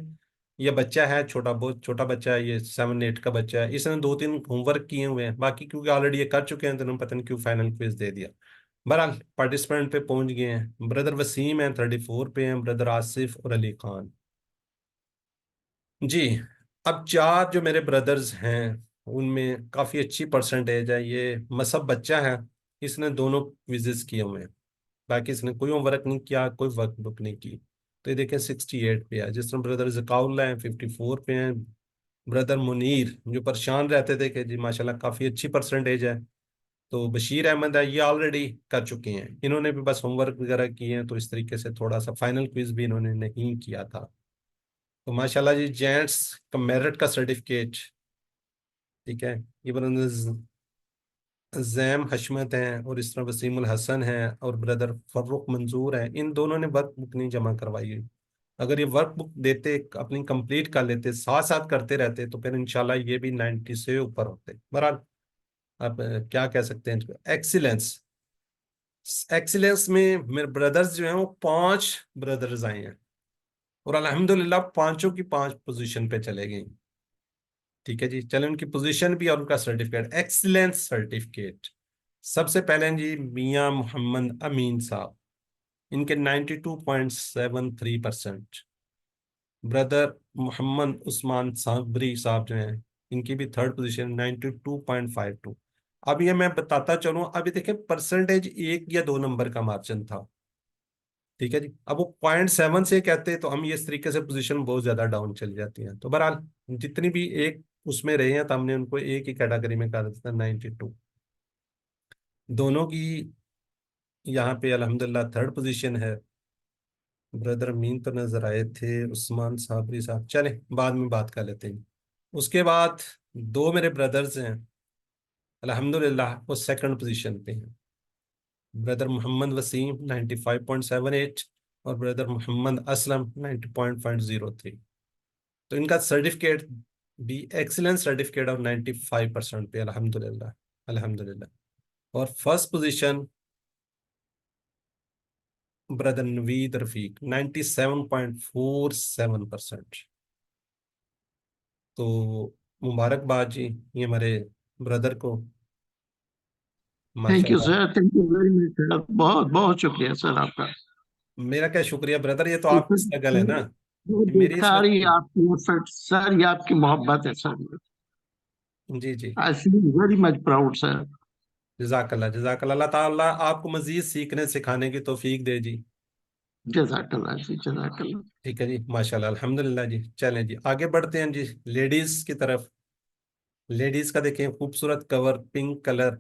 ये बच्चा है छोटा, बहुत छोटा बच्चा है, ये 7-8 का बच्चा है। इसने 2-3 होमवर्क किए हुए हैं, बाकी क्योंकि ऑलरेडी ये कर चुके हैं तो इन्होंने पता नहीं क्यों फाइनल क्विज दे दिया। बहरहाल पार्टिसिपेंट पे पहुंच गए हैं। ब्रदर वसीम है 34 पे हैं, ब्रदर आसिफ और अली खान। जी, अब 4 जो मेरे ब्रदर्स हैं उनमें काफ़ी अच्छी परसेंटेज है। ये मसब बच्चा है, इसने दोनों क्विजेस किए हुए हैं, बाकी इसने कोई होमवर्क नहीं किया, कोई वर्क बुक नहीं की। तो ये देखें 68 पे है। जिस तरह ब्रदर जकाउल्ला हैं 54 पे हैं। ब्रदर मुनीर जो परेशान रहते थे कि जी माशाल्लाह काफ़ी अच्छी परसेंटेज है, तो बशीर अहमद है, ये ऑलरेडी कर चुके हैं, इन्होंने भी बस होमवर्क वगैरह किए हैं। तो इस तरीके से थोड़ा सा फाइनल क्विज भी इन्होंने नहीं किया था। तो माशाल्लाह जी, जेंट्स का मेरिट का सर्टिफिकेट, ठीक है, ये ब्रदर जैम हशमत हैं और इस तरह वसीमुल हसन है और ब्रदर फर्रुख मंजूर है। इन दोनों ने वर्क बुक नहीं जमा करवाई है। अगर ये वर्क बुक देते, अपनी कंप्लीट कर लेते, साथ साथ करते रहते, तो फिर इंशाल्लाह ये भी 90 से ऊपर होते। बहरहाल आप क्या कह सकते हैं इसको, एक्सीलेंस। एक्सीलेंस में मेरे ब्रदर्स जो हैं वो 5 ब्रदर्स आए हैं, और अल्हम्दुलिल्लाह पांचों की 5 पोजीशन पे चले गए। ठीक है जी। चलें, उनकी पोजीशन भी और उनका सर्टिफिकेट, एक्सीलेंस सर्टिफिकेट। सबसे पहले हैं जी मियां मोहम्मद अमीन साहब, इनके 92.73%। ब्रदर मोहम्मद उस्मान साबरी साहब जो हैं, इनकी भी 3rd पोजीशन 92.52। अब ये मैं बताता चलूं, अभी देखिए परसेंटेज 1 या 2 नंबर का मार्जिन था। ठीक है जी। अब वो 0.7 से कहते हैं तो हम ये इस तरीके से पोजीशन बहुत ज्यादा डाउन चली जाती है। तो बहरहाल जितनी भी एक उसमें रहे हैं तो हमने उनको एक ही कैटेगरी में कर दिया 92। दोनों की यहाँ पे अल्हम्दुलिल्लाह 3rd पोजीशन है। ब्रदर मीन तो नजर आए थे, उस्मान साबरी साहब, चले बाद में बात कर लेते हैं। उसके बाद 2 मेरे ब्रदर्स हैं, अल्हम्दुलिल्लाह वो 2nd पोजीशन पे हैं। ब्रदर मोहम्मद वसीम 95.78 और ब्रदर मोहम्मद असलम 90.03। तो इनका सर्टिफिकेट भी एक्सीलेंस सर्टिफिकेट ऑफ 95% पे, अल्हम्दुलिल्लाह अल्हम्दुलिल्लाह। और first position brother Naveed Rafiq 97.47%। तो मुबारकबाद जी ये हमारे ब्रदर को, थैंक यू माशाल्लाह। Sir, thank you very much sir, बहुत बहुत शुक्रिया सर आपका। मेरा क्या शुक्रिया ब्रदर, ये तो आपकी स्ट्रगल है ना, ये मेरी इस सर वक्त ये आपकी एफर्ट सर, ये आपकी मोहब्बत है सर। जी जी। I feel very much proud sir. जज़ाकल्लाह जज़ाकल्लाह, अल्लाह ताला आपको मजीद सीखने सिखाने की तौफीक दे जी। जज़ाकल्लाह जी, जज़ाकल्लाह। ठीक है जी, माशाल्लाह अल्हम्दुलिल्लाह जी। चलें जी आगे बढ़ते हैं जी लेडीज की तरफ। लेडीज का देखें खूबसूरत कवर, पिंक कलर,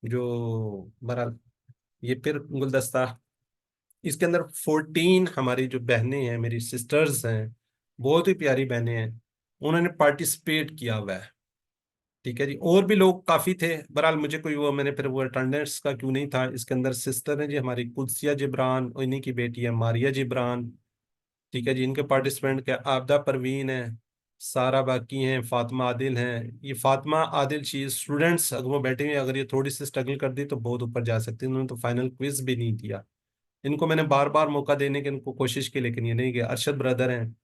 जो बहरहाल ये फिर गुलदस्ता, इसके अंदर 14 हमारी जो बहनें हैं, मेरी सिस्टर्स हैं, बहुत ही प्यारी बहनें हैं, उन्होंने पार्टिसिपेट किया हुआ है। ठीक है जी, और भी लोग काफी थे, बहरहाल मुझे कोई वो मैंने फिर वो अटेंडेंस का क्यों नहीं था। इसके अंदर सिस्टर है जी हमारी कुदसिया जिब्रान, और इन्हीं की बेटी है मारिया जिब्रान। ठीक है जी, इनके पार्टिसिपेंट क्या आबदा परवीन है, सारा बाकी हैं, फातिमा आदिल हैं। ये फातिमा आदिल शी स्टूडेंट्स अगर वो बैठे हुए, अगर ये थोड़ी सी स्ट्रगल कर दी तो बहुत ऊपर जा सकती है। उन्होंने तो फाइनल क्विज भी नहीं दिया। इनको मैंने बार बार मौका देने की इनको कोशिश की, लेकिन ये नहीं गए। अरशद ब्रदर हैं,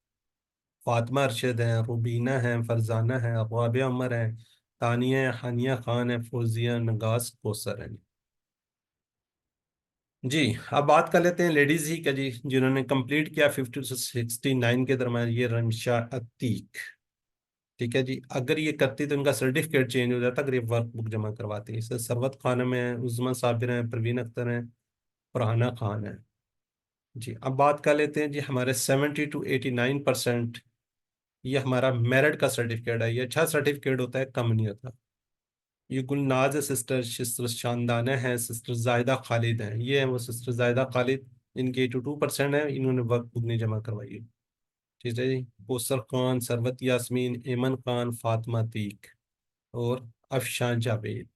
फातिमा अरशद हैं, रुबीना हैं, फरजाना हैं, अबाबिया उमर हैं, तानिया हैं, हानिया खान है, फौजिया नगास कोसर हैं। जी अब बात कर लेते हैं लेडीज ही का जी, जिन्होंने कंप्लीट किया 50 से 69 के दरम्यान, ये रमशा अतीक। ठीक है जी, अगर ये करती तो इनका सर्टिफिकेट चेंज हो जाता, अगर ये वर्क बुक जमा करवाती। इससे सरवत खानम है, उज़मा साबिर हैं, परवीन अख्तर हैं, फरहाना खान है। जी अब बात कर लेते हैं जी हमारे 70 to 89%, ये हमारा मेरिट का सर्टिफिकेट है। ये अच्छा सर्टिफिकेट होता है, कम नहीं होता। ये गुलनाज है सिस्टर, सिस्टर शानदाना है, सिस्टर जायदा खालिद हैं, ये है वो सिस्टर जायदा खालिद। इनके 82% है, इन्होंने वर्क बुक नहीं जमा करवाई है। ठीक है जी, कोसर खान, सरवत यास्मीन, एमन खान, फातिमा तीक और अफशान जावेद।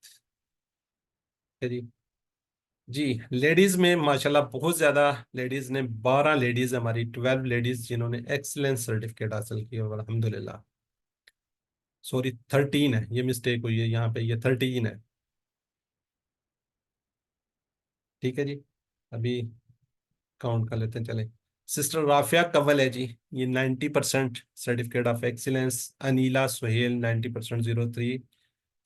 है जी। जी लेडीज में माशाल्लाह बहुत ज्यादा लेडीज ने, 12 लेडीज हमारी, 12 लेडीज जिन्होंने एक्सीलेंस सर्टिफिकेट हासिल किया अल्हम्दुलिल्लाह। सॉरी 13 है, ये मिस्टेक हुई है यहाँ पे, ये 13 है। ठीक है जी, अभी काउंट कर लेते हैं चले। सिस्टर राफिया कंवल है जी, ये 90% certificate of excellence. Anila Suhail 90%, 03।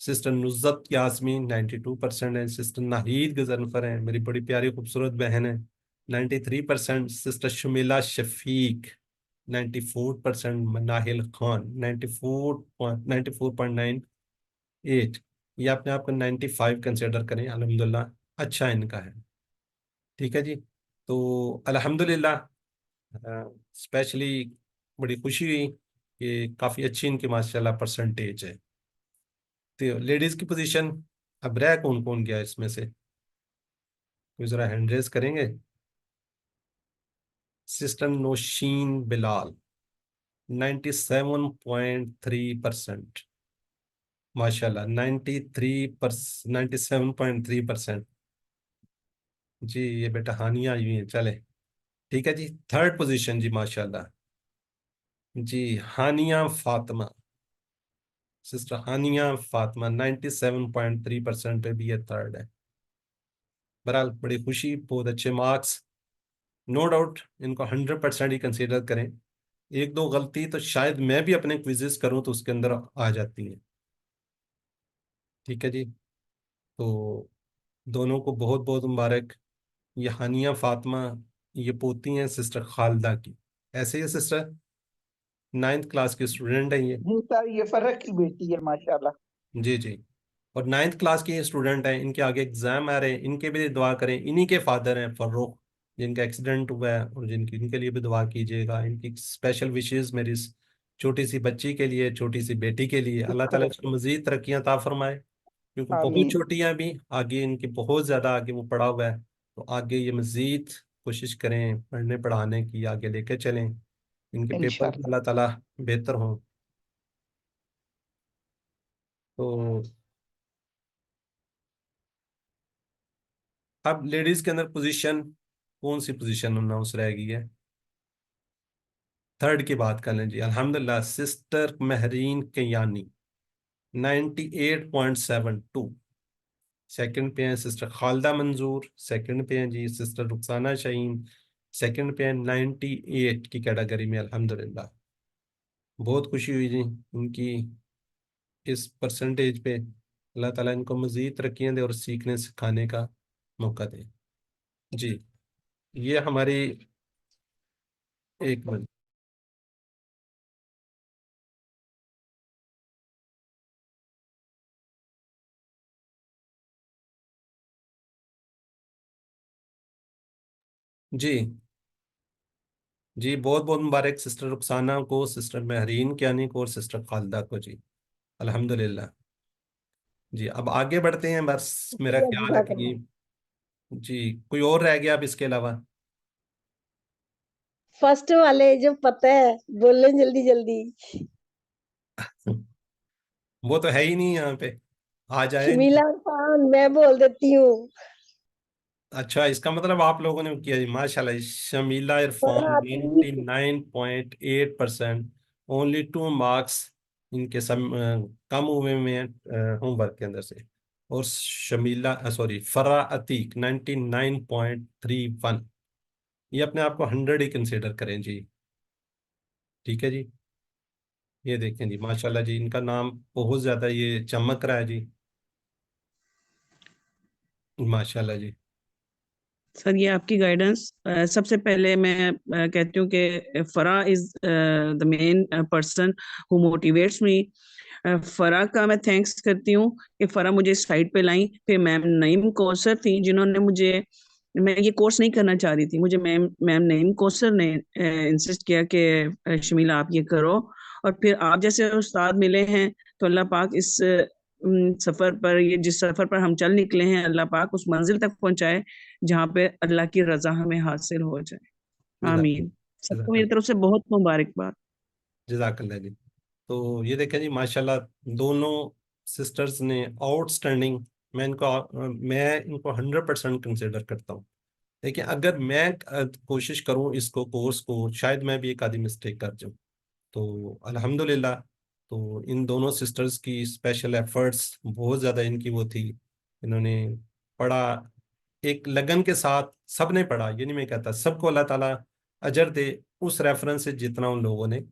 Sister Nuzhat Yasmin 92% है। सिस्टर नाहीद गजनफर है, मेरी बड़ी प्यारी खूबसूरत बहन है, 93%। सिस्टर शुमिला शफीक 94%। मनाहिल खान 94.98। ये अपने आप को 95 कंसिडर करें, अल्हम्दुलिल्लाह अच्छा इनका है। ठीक है जी, तो अल्हम्दुलिल्लाह स्पेशली बड़ी खुशी हुई कि काफ़ी अच्छी इनकी माशाल्लाह परसेंटेज है। तो लेडीज़ की पोजीशन अब रह कौन कौन गया इसमें से, कोई ज़रा हैंड रेज करेंगे। सिस्टर नौशीन बिलाल 97.3%, माशाल्लाह 97.3%। जी ये बेटा हानिया आई हुई है, चले ठीक है जी। थर्ड पोजीशन जी माशाल्लाह, जी हानिया फातिमा, सिस्टर हानिया फातिमा 97.3% पे भी ये थर्ड है। बहरहाल बड़ी खुशी, बहुत अच्छे मार्क्स, नो डाउट इनको 100% ही कंसीडर करें। एक दो गलती तो शायद मैं भी अपने क्विजेस करूं तो उसके अंदर आ जाती है। ठीक है जी, तो दोनों को बहुत बहुत मुबारक। ये हानिया फातिमा, ये पोती हैं सिस्टर खालदा की। ऐसे ही सिस्टर 9th क्लास की स्टूडेंट है ये। जी सर, ये फर्क की बेटी है माशाल्लाह। जी जी, और 9th क्लास की स्टूडेंट हैं, इनके आगे एग्जाम आ रहे हैं, इनके भी दुआ करें। इन्हीं के फादर हैं फर्रुख, जिनका एक्सीडेंट हुआ है, और जिनकी इनके लिए भी दुआ कीजिएगा। इनकी स्पेशल विशेस मेरी इस छोटी सी बच्ची के लिए, छोटी सी बेटी के लिए, अल्लाह ताला इसको मजीद तरक्कियां अता फरमाए, क्योंकि बहुत आमीन छोटी हैं अभी, आगे इनके बहुत ज़्यादा आगे वो पढ़ा हुआ है। तो आगे ये मजीद कोशिश करें पढ़ने पढ़ाने की, आगे लेके चलें, इनके पेपर भी इंशाल्लाह। अल्लाह ताला बेहतर हों। तो अब लेडीज के अंदर पोजीशन, कौन सी पोजीशन अनाउंस रह गई है। थर्ड की बात कर लें जी, अल्हम्दुलिल्लाह सिस्टर महरीन कयानी 98.72। सेकंड पे हैं सिस्टर खालदा मंजूर, सेकंड पे हैं जी सिस्टर रुखसाना शाहीन, सेकंड पे हैं 98 की कैटेगरी में अल्हम्दुलिल्लाह। बहुत खुशी हुई जी उनकी इस परसेंटेज पे। अल्लाह ताला इनको मज़ीद तरक्कियां दे और सीखने सिखाने का मौका दे। जी, ये हमारी एक मिनट। जी जी, बहुत बहुत मुबारक सिस्टर रुखसाना को, सिस्टर महरीन कियानी को और सिस्टर खालदा को जी, अल्हम्दुलिल्लाह। जी, अब आगे बढ़ते हैं। बस मेरा ख्याल है कि जी, कोई और रह गया अब इसके अलावा? फर्स्ट वाले जो पता है बोले जल्दी जल्दी। वो तो है ही नहीं यहाँ पे, आ जाए। शमीला खान मैं बोल देती हूँ। अच्छा, इसका मतलब आप लोगों ने किया जी, माशाल्लाह। शमीला इरफान फरहा अतीक 99.8%, ओनली 2 मार्क्स इनके सब कम हुए में होमवर्क के अंदर से। और शमीला सॉरी फरा अतीक 99.31, ये अपने आप को 100 ही कंसिडर करें जी। ठीक है जी, ये देखें जी, माशाल्लाह जी, इनका नाम बहुत ज्यादा ये चमक रहा है जी, माशाल्लाह जी। सर ये आपकी गाइडेंस। सबसे पहले मैं कहती हूँ कि फरा is the main person who motivates me. फरा का मैं थैंक्स करती हूँ कि फरा मुझे इस साइड पे लाई। फिर मैम नईम कौसर थी जिन्होंने मुझे, मैं ये कोर्स नहीं करना चाह रही थी, मुझे मैम मैम नईम कौसर ने इंसिस्ट किया कि शमीला आप ये करो। और फिर आप जैसे उस्ताद मिले हैं तो अल्लाह पाक इस सफर पर, ये जिस सफर पर हम चल निकले हैं, अल्लाह पाक उस मंजिल तक पहुंचाए जहाँ पे अल्लाह की रजा हमें हासिल हो जाए। आमीन। सबको मेरी तरफ से बहुत मुबारकबाद। जज़ाकल्लाह जी। तो ये देखें जी, माशाल्लाह दोनों सिस्टर्स ने आउटस्टैंडिंग, मैं इनको 100% कंसिडर करता हूँ। देखिए, अगर मैं कोशिश करूँ इसको कोर्स को, शायद मैं भी एक आधी मिस्टेक कर जाऊँ। तो अल्हम्दुलिल्लाह, तो इन दोनों सिस्टर्स की स्पेशल एफर्ट्स बहुत ज़्यादा इनकी वो थी। इन्होंने पढ़ा एक लगन के साथ, सबने पढ़ा, ये नहीं मैं कहता, सबको अल्लाह ताला अजर दे उस रेफरेंस से जितना उन लोगों ने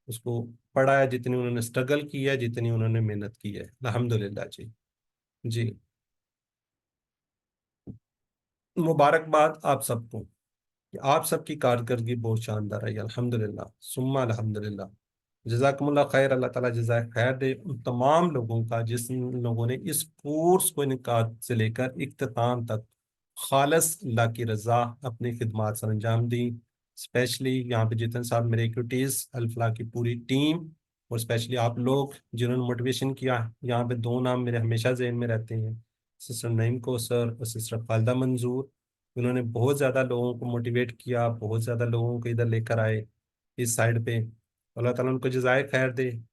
उसको पढ़ा है, जितनी उन्होंने स्ट्रगल की है, जितनी उन्होंने मेहनत की है। अल्हम्दुलिल्लाह जी। जी, मुबारकबाद आप सबको कि आप सबकी कारकर्दगी बहुत शानदार रही। अल्हम्दुलिल्लाह सुम्मा अल्हम्दुलिल्लाह। जज़ाकुमुल्लाह खैर, अल्लाह ताला जज़ाए खैर दे उन तमाम लोगों का जिस लोगों ने इस कोर्स को इनकाद से लेकर इख्तिताम तक खालस अल्लाह की रज़ा अपनी खिदमात सर अंजाम दी। स्पेशली यहाँ पे जितने साहब मेरे इक्विटीज़ अल्फला की पूरी टीम, और स्पेशली आप लोग जिन्होंने मोटिवेशन किया, यहाँ पे 2 नाम मेरे हमेशा जहन में रहते हैं, सिस्टर नईम कौसर और सिस्टर खालदा मंजूर। उन्होंने बहुत ज़्यादा लोगों को मोटिवेट किया, बहुत ज़्यादा लोगों को इधर लेकर आए इस साइड पे। अल्लाह ताला उनको जज़ाए खैर दे।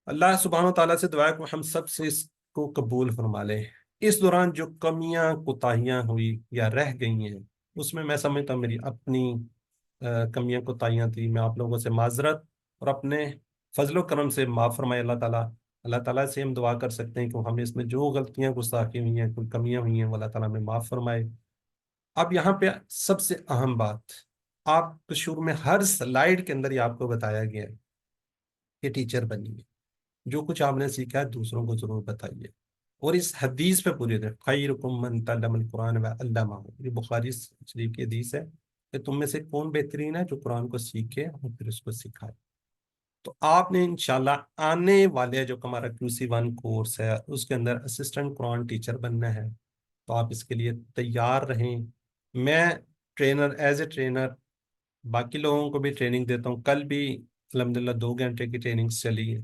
अल्लाह सुब्हान व तआला से दुआ है कि हम सब से इसको कबूल फरमा ले। इस दौरान जो कमियां कोताहियां हुई या रह गई हैं, उसमें मैं समझता हूँ मेरी अपनी कमियां कोताहियां थी। मैं आप लोगों से माजरत और अपने फजलो करम से माफ़ फरमाए अल्लाह ताला। अल्लाह ताला से हम दुआ कर सकते हैं कि हमें इसमें जो गलतियां गुस्ताखी हुई हैं, कोई कमियां हुई हैं, वो अल्लाह ताला हमें माफ़ फरमाए। अब यहाँ पे सबसे अहम बात, आप शुरू में हर स्लाइड के अंदर ही आपको बताया गया है कि टीचर बनिए, जो कुछ आपने सीखा है दूसरों को जरूर बताइए। और इस हदीस पे पूरी तरह खैरुकुम मन तअल्लमल कुरान व अल्लमहु, ये बुखारी शरीफ की हदीस है कि तुम में से कौन बेहतरीन है जो कुरान को सीखे और फिर उसको सिखाए। तो आपने इंशाल्लाह आने वाले जो हमारा QC1 कोर्स है उसके अंदर असिस्टेंट कुरान टीचर बनना है, तो आप इसके लिए तैयार रहें। मैं ट्रेनर, एज ए ट्रेनर बाकी लोगों को भी ट्रेनिंग देता हूँ। कल भी अल्हम्दुलिल्लाह 2 घंटे की ट्रेनिंग चली है।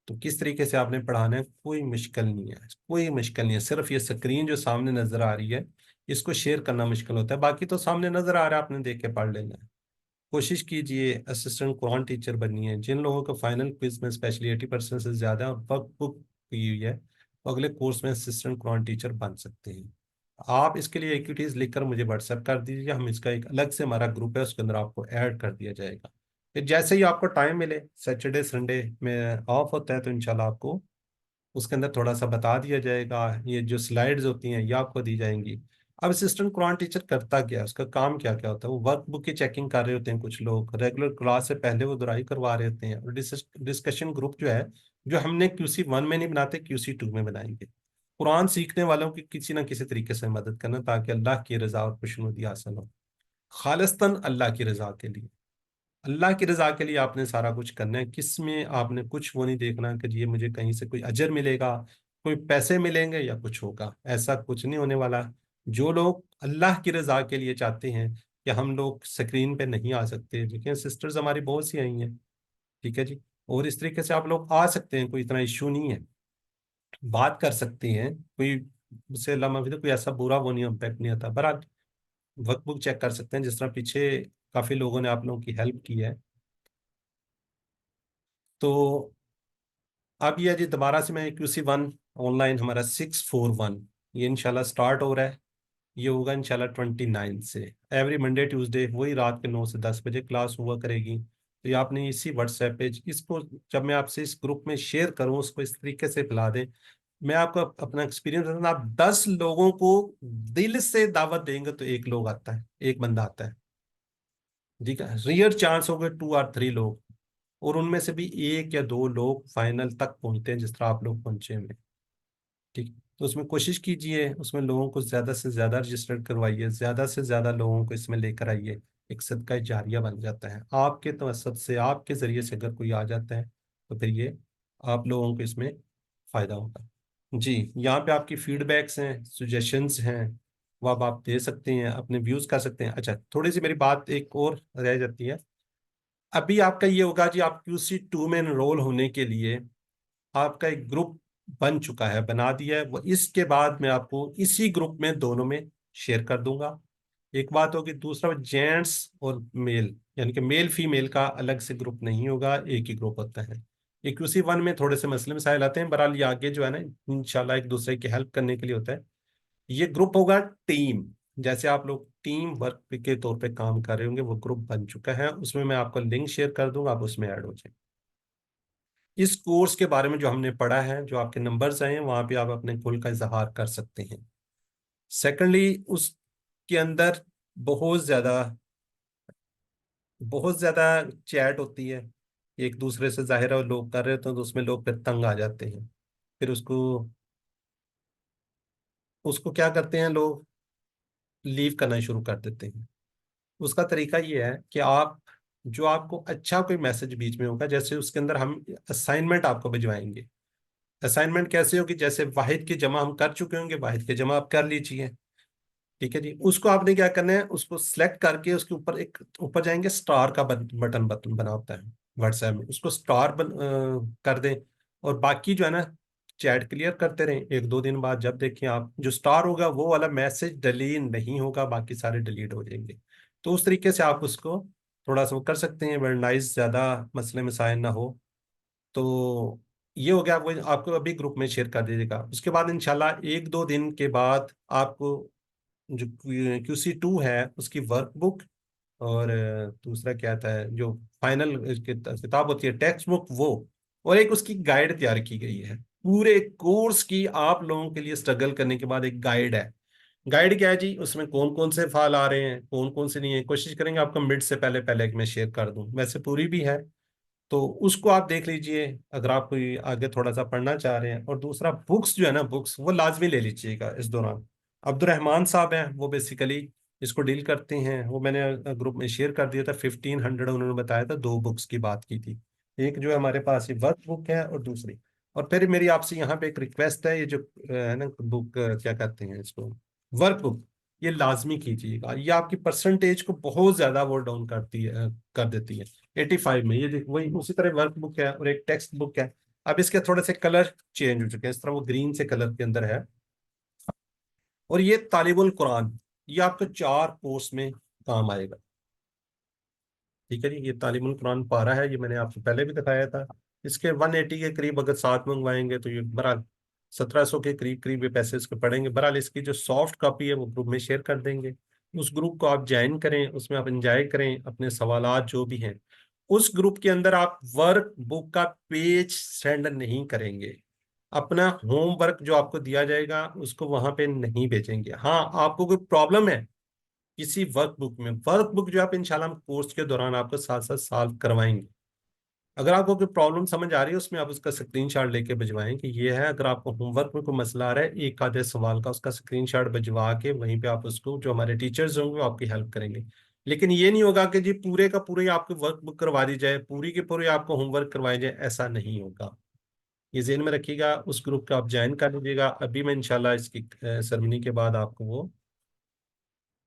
तो किस तरीके से आपने पढ़ाना है, कोई मुश्किल नहीं है, कोई मुश्किल नहीं है। सिर्फ ये स्क्रीन जो सामने नजर आ रही है, इसको शेयर करना मुश्किल होता है, बाकी तो सामने नजर आ रहा है, आपने देख के पढ़ लेना है। कोशिश कीजिए असिस्टेंट कुरान टीचर बननी है। जिन लोगों को फाइनल क्विज में स्पेशली 80% से ज्यादा वक्त बुक की हुई है, तो अगले कोर्स में असिस्टेंट कुरान टीचर बन सकते हैं। आप इसके लिए एक्टिविटीज लिखकर मुझे व्हाट्सएप कर दीजिए, हम इसका एक अलग से हमारा ग्रुप है, उसके अंदर आपको ऐड कर दिया जाएगा। फिर जैसे ही आपको टाइम मिले, सैटरडे संडे में ऑफ होता है, तो इंशाल्लाह आपको उसके अंदर थोड़ा सा बता दिया जाएगा। ये जो स्लाइड्स होती हैं ये आपको दी जाएंगी। अब असिस्टेंट कुरान टीचर करता क्या है, उसका काम क्या क्या होता है? वो वर्क बुक की चेकिंग कर रहे होते हैं, कुछ लोग रेगुलर क्लास से पहले वो दुराई करवा रहे होते हैं, और डिस्कशन ग्रुप जो है, जो हमने QC1 में नहीं बनाते, QC2 में बनाएंगे। कुरान सीखने वालों की किसी ना किसी तरीके से मदद करना, ताकि अल्लाह की रजा और खुशनुदी हासिल हो, खालिस्तन अल्लाह की रजा के लिए। अल्लाह की रजा के लिए आपने सारा कुछ करना है। किसमें आपने कुछ वो नहीं देखना कि ये मुझे कहीं से कोई अजर मिलेगा, कोई पैसे मिलेंगे या कुछ होगा, ऐसा कुछ नहीं होने वाला। जो लोग अल्लाह की रजा के लिए चाहते हैं कि हम लोग स्क्रीन पे नहीं आ सकते, लेकिन सिस्टर्स हमारी बहुत सी आई हैं, ठीक है जी, और इस तरीके से आप लोग आ सकते हैं, कोई इतना इश्यू नहीं है, बात कर सकते हैं, कोई उससे अल्लाह माफ़ी, कोई ऐसा बुरा वो नहीं, इम्पैक्ट नहीं आता। बहरहाल वर्क बुक चेक कर सकते हैं, जिस तरह पीछे काफी लोगों ने आप लोगों की हेल्प की है। तो अब ये जी दोबारा से मैं QC1 ऑनलाइन हमारा 641 ये इंशाल्लाह स्टार्ट हो रहा है। ये होगा इंशाल्लाह 29 से, एवरी मंडे ट्यूसडे, वही रात के 9 से 10 बजे क्लास हुआ करेगी। तो ये आपने इसी व्हाट्सएप पे इसको, जब मैं आपसे इस ग्रुप में शेयर करूँ, उसको इस तरीके से फैला दें। मैं आपको अपना एक्सपीरियंस बताऊं, आप 10 लोगों को दिल से दावत देंगे तो एक लोग आता है, एक बंदा आता है, ठीक है। रेयर चांस हो गए 2 और 3 लोग, और उनमें से भी 1 या 2 लोग फाइनल तक पहुंचते हैं, जिस तरह आप लोग पहुंचे हुए, ठीक। तो उसमें कोशिश कीजिए, उसमें लोगों को ज्यादा से ज्यादा रजिस्टर्ड करवाइए, ज्यादा से ज्यादा लोगों को इसमें लेकर आइए। एक सदका जारिया बन जाता है आपके तवसत से, आपके जरिए से अगर कोई आ जाता है तो फिर ये आप लोगों को इसमें फायदा होगा। जी, यहाँ पे आपकी फीडबैक्स हैं, सुजेशंस हैं, वो अब आप दे सकते हैं, अपने व्यूज कर सकते हैं। अच्छा, थोड़ी सी मेरी बात एक और रह जाती है। अभी आपका ये होगा जी, आप QC2 में एनरोल होने के लिए आपका एक ग्रुप बन चुका है, बना दिया है वो। इसके बाद मैं आपको इसी ग्रुप में दोनों में शेयर कर दूंगा। एक बात होगी। दूसरा, जेंट्स और मेल, यानी कि मेल फीमेल का अलग से ग्रुप नहीं होगा, एक ही ग्रुप होता है। ये QC1 में थोड़े से मसले मसाइल आते हैं, बहरहाल ये आगे जो है ना, इंशाल्लाह एक दूसरे की हेल्प करने के लिए होता है। ये ग्रुप होगा टीम, जैसे आप लोग टीम वर्क के तौर पे काम कर रहे होंगे, वो ग्रुप बन चुका है। उसमें मैं आपको लिंक शेयर कर दूंगा, आप उसमें ऐड हो जाए। इस कोर्स के बारे में जो हमने पढ़ा है, जो आपके नंबर्स आए हैं, वहां पे आप अपने खुल का इजहार कर सकते हैं। सेकेंडली, उसके अंदर बहुत ज्यादा बहुत ज्यादा चैट होती है, एक दूसरे से जाहिर है लोग कर रहे होते हैं, तो उसमें लोग फिर तंग आ जाते हैं। फिर उसको उसको क्या करते हैं लोग, लीव करना शुरू कर देते हैं। उसका तरीका ये है कि आप, जो आपको अच्छा कोई मैसेज बीच में होगा, जैसे उसके अंदर हम असाइनमेंट आपको भिजवाएंगे। असाइनमेंट कैसे होगी, जैसे वाहिद की जमा हम कर चुके होंगे, वाहिद की जमा आप कर लीजिए, ठीक है जी। उसको आपने क्या करना है, उसको सिलेक्ट करके उसके ऊपर एक ऊपर जाएंगे, स्टार का बटन बना होता है व्हाट्सएप में, उसको स्टार कर दें। और बाकी जो है ना, चैट क्लियर करते रहें। 1-2 दिन बाद जब देखें आप, जो स्टार होगा वो वाला मैसेज डिलीट नहीं होगा, बाकी सारे डिलीट हो जाएंगे। तो उस तरीके से आप उसको थोड़ा सा वो कर सकते हैं, वर्नाइज ज्यादा मसले मसाइल ना हो। तो ये हो गया, वो आपको अभी ग्रुप में शेयर कर दीजिएगा। उसके बाद इंशाल्लाह 1-2 दिन के बाद आपको जो QC2 है उसकी वर्कबुक, और दूसरा क्या आता है, जो फाइनल किताब होती है टेक्स्ट बुक, वो, और एक उसकी गाइड तैयार की गई है पूरे कोर्स की। आप लोगों के लिए स्ट्रगल करने के बाद एक गाइड है। गाइड क्या है जी, उसमें कौन कौन से फाल आ रहे हैं, कौन कौन से नहीं है, कोशिश करेंगे आपको मिड से पहले पहले मैं शेयर कर दूं, वैसे पूरी भी है, तो उसको आप देख लीजिए अगर आप कोई आगे थोड़ा सा पढ़ना चाह रहे हैं। और दूसरा, बुक्स जो है ना, बुक्स वो लाजमी ले लीजिएगा इस दौरान। अब्दुलरहमान साहब हैं, वो बेसिकली इसको डील करते हैं, वो मैंने ग्रुप में शेयर कर दिया था। 1500 उन्होंने बताया था, 2 बुक्स की बात की थी। एक जो है हमारे पास ये वर्क बुक है, और दूसरी, और फिर मेरी आपसे यहाँ पे एक रिक्वेस्ट है, ये जो है ना बुक, क्या कहते हैं इसको, वर्क बुक, ये लाजमी कीजिएगा। ये आपकी परसेंटेज को बहुत ज्यादा वो डाउन करती है, कर देती है। 85 में ये वही उसी तरह वर्क बुक है, और एक टेक्स्ट बुक है। अब इसके थोड़े से कलर चेंज हो चुके हैं, इस तरह वो ग्रीन से कलर के अंदर है। और ये तालिबुल कुरान, ये आपको 4 कोर्स में काम आएगा, ठीक है जी। ये तालिबुल कुरान पारा है, ये मैंने आपको पहले भी दिखाया था। इसके 180 के करीब अगर 7 मंगवाएंगे तो ये बहरहाल 1700 के करीब करीब ये पैसे इसके पड़ेंगे। बहरहाल इसकी जो सॉफ्ट कॉपी है वो ग्रुप में शेयर कर देंगे। उस ग्रुप को आप ज्वाइन करें, उसमें आप एंजॉय करें, अपने सवालात जो भी हैं। उस ग्रुप के अंदर आप वर्क बुक का पेज सेंड नहीं करेंगे, अपना होमवर्क जो आपको दिया जाएगा उसको वहां पे नहीं भेजेंगे। हाँ, आपको कोई प्रॉब्लम है किसी वर्कबुक में, वर्कबुक जो आप इंशाल्लाह हम कोर्स के दौरान आपको साथ साथ सॉल्व करवाएंगे। अगर आपको कोई प्रॉब्लम समझ आ रही है उसमें आप उसका स्क्रीनशॉट लेके भिजवाएं कि ये है। अगर आपको होमवर्क में कोई मसला आ रहा है एक आधे सवाल का, उसका स्क्रीनशॉट भिजवा के वहीं पे आप उसको, जो हमारे टीचर्स होंगे वो आपकी हेल्प करेंगे। लेकिन ये नहीं होगा कि जी पूरे का पूरे आपको वर्कबुक करवा दी जाए, पूरी के पूरे आपको होमवर्क करवाए जाए, ऐसा नहीं होगा। ये ज़हन में रखिएगा। उस ग्रुप का आप ज्वाइन कर लीजिएगा। अभी मैं इंशाल्लाह इसकी सेरेमनी के बाद आपको वो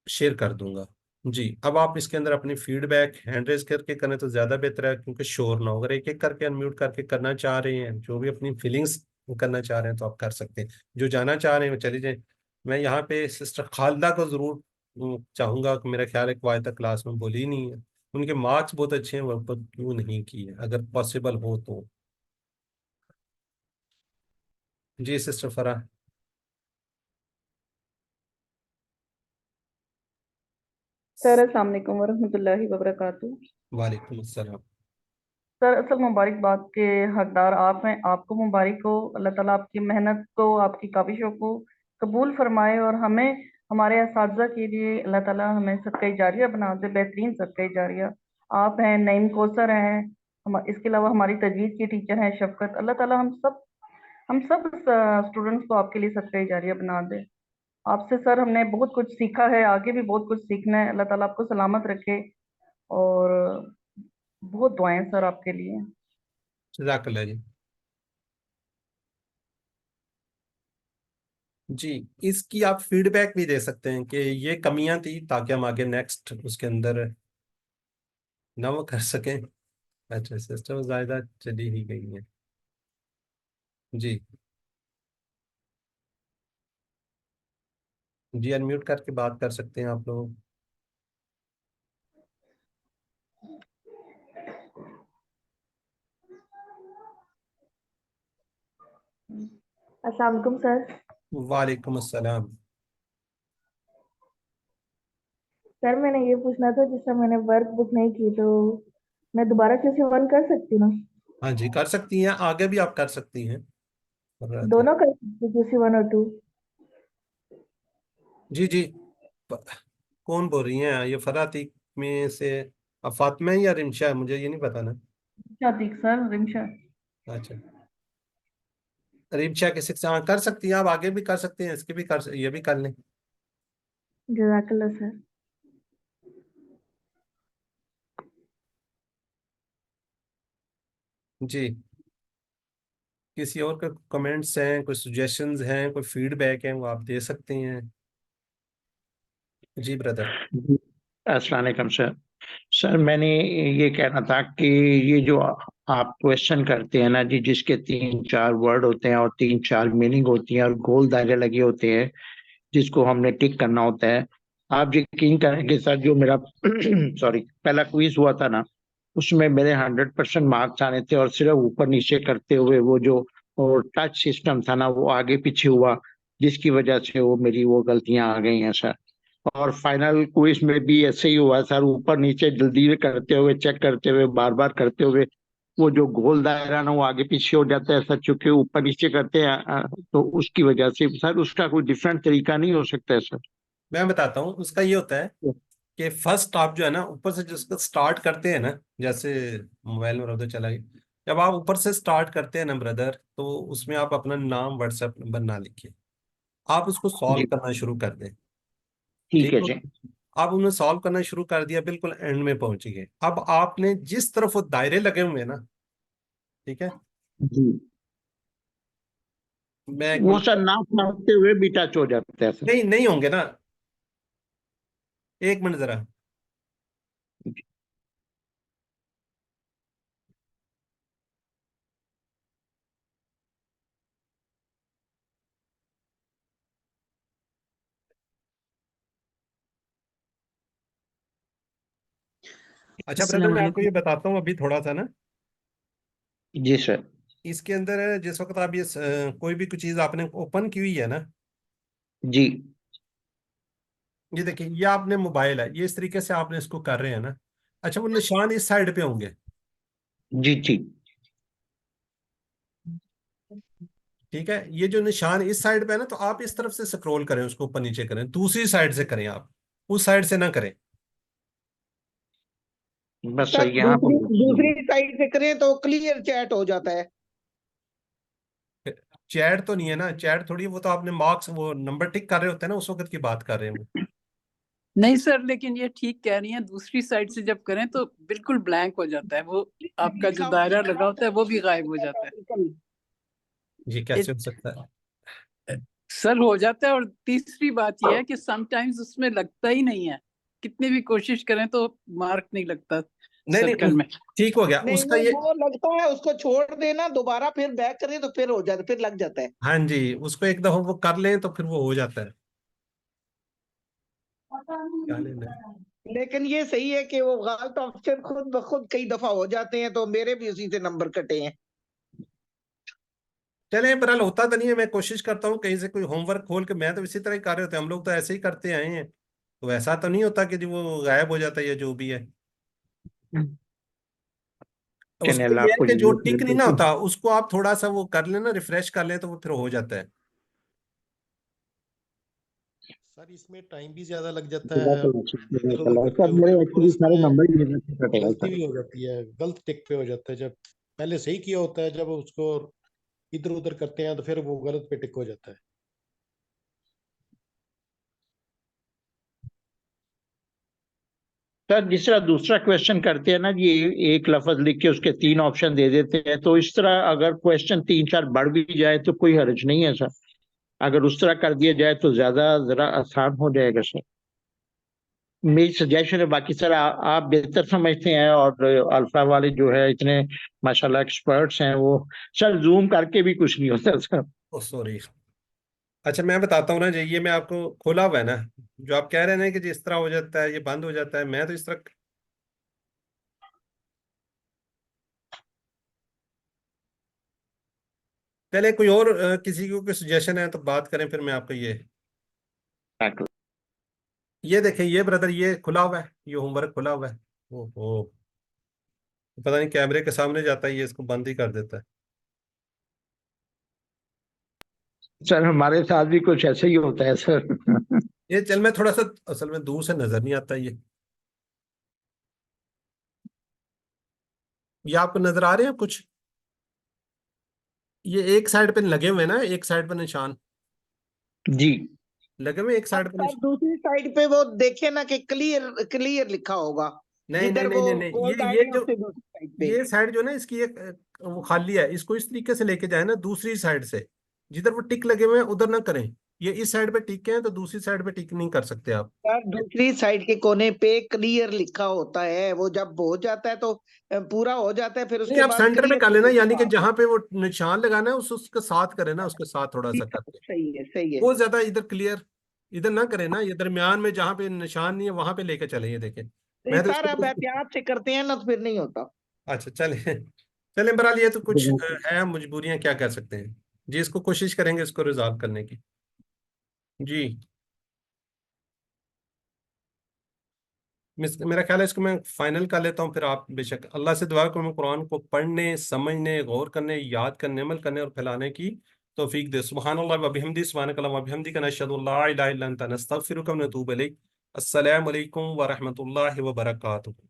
शेयर कर दूंगा। जी, अब आप इसके अंदर अपनी फीडबैक हैंड रेज करके करें तो ज्यादा बेहतर है, क्योंकि शोर ना हो। अगर एक एक करके अनम्यूट करके करना चाह रहे हैं, जो भी अपनी फीलिंग्स करना चाह रहे हैं तो आप कर सकते हैं। जो जाना चाह रहे हैं वो चले जाएं। मैं यहाँ पे सिस्टर खालदा को जरूर चाहूंगा कि, मेरा ख्याल है कि आज तक क्लास में बोली ही नहीं है, उनके मार्क्स बहुत अच्छे हैं, वो ऊपर क्यों नहीं की है, अगर पॉसिबल हो तो। जी सिस्टर फराह। सर अस्सलाम वालेकुम वरहमतुल्लाहि वबरकातुहू। वालेकुम अस्सलाम। सर असल मुबारकबाद के हकदार आप हैं, आपको मुबारक हो। अल्लाह ताला आपकी मेहनत को, आपकी काविशों को कबूल फरमाए और हमें हमारे असातिज़ा के लिए अल्लाह ताला हमें सदका जारिया बना दे, बेहतरीन सदका जारिया। आप हैं, नईम कौसर हैं, इसके अलावा हमारी तजवीज़ की टीचर हैं शफकत। अल्लाह ताला हम सब स्टूडेंट्स को आपके लिए सदका जारिया बना दे। आपसे सर हमने बहुत कुछ सीखा है, आगे भी बहुत कुछ सीखना है। अल्लाह ताला आपको सलामत रखे और बहुत दुआएं सर आपके लिए। जज़ाकल्लाह जी। जी, इसकी आप फीडबैक भी दे सकते हैं कि ये कमियां थी, ताकि हम आगे नेक्स्ट उसके अंदर ना वो कर सकें। अच्छा, सिस्टम ज़्यादा चली ही गई है। जी जी, अनम्यूट करके बात कर सकते हैं आप लोग। अस्सलाम वालेकुम सर। वालेकुम अस्सलाम। सर मैंने ये पूछना था, जिससे मैंने वर्क बुक नहीं की तो मैं दोबारा QC 1 कर सकती हूँ? हाँ जी, कर सकती हैं, आगे भी आप कर सकती हैं। दोनों कर सकती हूँ, QC 1 और 2? जी जी। प- कौन बोल रही हैं ये, फराती में से फातिमा है या रिमशा है, मुझे ये नहीं पता ना। शातिक सर, रिमशा। अच्छा, रिमशा के शिक्षा, हाँ कर सकती हैं आप, आगे भी कर सकते हैं, इसके भी कर, ये भी कर लें। जज़ाकल्लाह सर। जी, किसी और के कमेंट्स हैं, कोई सजेशंस हैं, कोई फीडबैक है, वो आप दे सकते हैं। जी ब्रदर। जी, अस्सलाम वालेकुम सर। सर मैंने ये कहना था कि ये जो आप क्वेश्चन करते हैं ना जी, जिसके 3-4 वर्ड होते हैं और 3-4 मीनिंग होती है और गोल दायरे लगे होते हैं जिसको हमने टिक करना होता है। आप यकीन करेंगे सर, जो मेरा सॉरी पहला क्विज हुआ था ना, उसमें मेरे 100% मार्क्स आने थे और सिर्फ ऊपर नीचे करते हुए वो जो टच सिस्टम था ना वो आगे पीछे हुआ, जिसकी वजह से वो मेरी वो गलतियां आ गई हैं सर। और फाइनल क्विज में भी ऐसे ही हुआ सर, ऊपर नीचे जल्दी करते हुए, चेक करते हुए, बार बार करते हुए वो जो गोल दायरा ना वो आगे पीछे हो जाता है सर, चूंकि ऊपर नीचे करते हैं तो उसकी वजह से सर उसका कोई डिफरेंट तरीका नहीं हो सकता है सर? मैं बताता हूँ, उसका ये होता है कि फर्स्ट आप जो है ना ऊपर से जिसका स्टार्ट करते हैं ना, जैसे मोबाइल में उधर चला गया, जब आप ऊपर से स्टार्ट करते हैं ना ब्रदर, तो उसमें आप अपना नाम व्हाट्सएप नंबर ना लिखिए, आप उसको सॉल्व जी करना शुरू कर दें। ठीक ठीक है हो, जी। आप उन्हें सॉल्व करना शुरू कर दिया, बिल्कुल एंड में पहुंच गए। अब आपने जिस तरफ वो दायरे लगे हुए हैं ना, ठीक है, जी मैं एक वो मिनट, सर ना पढ़ते हुए भी टच हो जाता है सर। नहीं नहीं होंगे ना, एक मिनट जरा। अच्छा ब्रदर, अस्सलाम मैं आपको वालेकुम। ये बताता हूँ अभी थोड़ा सा ना, जी सर। इसके अंदर जिस वक्त आप ये कोई भी कुछ चीज आपने ओपन की हुई है ना, जी ये देखिए, ये आपने मोबाइल है, ये इस तरीके से आपने इसको कर रहे हैं ना। अच्छा, वो निशान इस साइड पे होंगे, जी ठीक। ठीक है, ये जो निशान इस साइड पे है ना, तो आप इस तरफ से स्क्रॉल करें, उसको ऊपर नीचे करें, दूसरी साइड से करें, आप उस साइड से ना करें। बस सर यहाँ पर दूसरी साइड से करें तो क्लियर चैट हो जाता है। चैट तो नहीं है ना, चैट थोड़ी, वो तो आपने मार्क्स वो नंबर टिक कर रहे होते हैं ना, उस वक्त की बात कर रहे हैं वो। नहीं सर, लेकिन ये ठीक कह रही हैं, दूसरी साइड से जब करें तो बिल्कुल ब्लैंक हो जाता है, वो आपका जो दायरा लगा होता है वो भी गायब हो जाता है। जी कैसे हो सकता है? सर हो जाता है, और तीसरी बात यह है कि समटाइम्स उसमें लगता ही नहीं है, कितनी भी कोशिश करें तो मार्क नहीं लगता नहीं सर्कल नहीं, में। ठीक हो गया नहीं उसका नहीं, ये। वो लगता है, उसको छोड़ देना, दोबारा फिर बैक करें तो फिर हो जाता, फिर लग जाता है। हाँ जी, उसको एक दफा वो कर लें तो फिर वो हो जाता है। क्या लेना है? लेकिन ये सही है कि वो गलत ऑप्शन खुद ब खुद कई दफा हो जाते हैं, तो मेरे भी उसी से नंबर कटे हैं। चले बहरहाल, होता तो नहीं है, मैं कोशिश करता हूँ कहीं से कोई होमवर्क खोल के, मैं तो इसी तरह ही कर रहे होते हैं हम लोग, तो ऐसे ही करते आए हैं, तो ऐसा तो नहीं होता कि जी वो गायब हो जाता है या जो भी है। चलिए, उसको अल्लाह ये है आपको कि जो जरूरत टिक नहीं ना है। होता, उसको आप थोड़ा सा वो कर लेना, रिफ्रेश कर ले, तो वो फिर हो जाता है। सर इसमें टाइम भी ज्यादा लग जाता है, इधर उधर सर करते मेरे हुए, और एक्चुअली सारे इसमें नंबर ही कटेगा गलती सर। भी हो जाती है, गलत टिक पे हो जाता है, जब पहले सही किया होता है, जब उसको इधर उधर करते हैं तो फिर वो गलत पे टिक हो जाता है। सर जिस तरह दूसरा क्वेश्चन करते हैं ना जी, एक लफ्ज लिख के उसके 3 ऑप्शन दे देते हैं, तो इस तरह अगर क्वेश्चन 3-4 बढ़ भी जाए तो कोई हर्ज नहीं है सर, अगर उस तरह कर दिया जाए तो ज्यादा जरा आसान हो जाएगा सर। मेरी सजेशन है, बाकी सर आप बेहतर समझते हैं, और अल्फा वाले जो है इतने माशाल्लाह एक्सपर्ट्स हैं, वो सर जूम करके भी कुछ नहीं होता सर। ओ सॉरी। अच्छा मैं बताता हूँ ना जी, ये मैं आपको खोला हुआ है ना, जो आप कह रहे हैं ना कि जी इस तरह हो जाता है, ये बंद हो जाता है, मैं तो इस तरह। पहले कोई और किसी को कोई सजेशन है तो बात करें, फिर मैं आपको ये देखें, ये ब्रदर ये खुला हुआ है, ये होमवर्क खुला हुआ है। ओहो, पता नहीं कैमरे के सामने जाता है, ये इसको बंद ही कर देता है। सर हमारे साथ भी कुछ ऐसे ही होता है सर। ये चल, मैं थोड़ा सा असल में दूर से नजर नहीं आता ये आपको नजर आ रहे हैं कुछ? ये एक साइड पे लगे हुए हैं ना, एक साइड पे निशान जी लगे हुए, एक साइड पे सर दूसरी साइड पे वो देखे ना कि क्लियर क्लियर लिखा होगा, नहीं नहीं जिधर नहीं वो नहीं नहीं, गोल ये डायरी जो उससे दूसरी साइड पे। ये साइड जो है ना इसकी एक वो खाली है, इसको इस तरीके से लेके जाए ना दूसरी साइड से, जिधर वो टिक लगे हुए हैं उधर ना करें, ये इस साइड पे टिक हैं तो दूसरी साइड पे टिक नहीं कर सकते आप। सर दूसरी साइड के कोने पे क्लियर लिखा होता है, वो जब हो जाता है तो पूरा हो जाता है, फिर नहीं उसके आप बाद सेंटर पे क्लियर कर लेना, यानी कि लिखा। जहां पे वो निशान लगाना है उसके साथ करें ना, उसके साथ थोड़ा सा करके, सही है सही है। वो ज्यादा इधर क्लियर इधर ना करें ना, ये दरमियान में जहां पे निशान नहीं है वहां पे लेके चले, ये देखें। नहीं मैं तो सर, अब इसको एहतियात से करते हैं ना तो फिर नहीं होता। अच्छा चले चले बहरहाल, ये तो कुछ है मजबूरियां, क्या कर सकते हैं जी, इसको कोशिश करेंगे इसको रिजॉल्व करने की। जी मेरा ख्याल है इसको मैं फाइनल कर लेता हूँ, फिर आप बेशक अल्लाह से दुआ करो मैं कुरान को पढ़ने, समझने, गौर करने, याद करने, अमल करने और फैलाने की तौफीक दे। सुब्हानल्लाह व बिहम्दी, सुब्हानकल्लाह व बिहम्दिका, नशहदु अल्ला इलाहा इल्ला अंता, नस्तगफिरुका व नतूबु इलैक। अस्सलामु अलैकुम व रहमतुल्लाहि व बरकातुहू।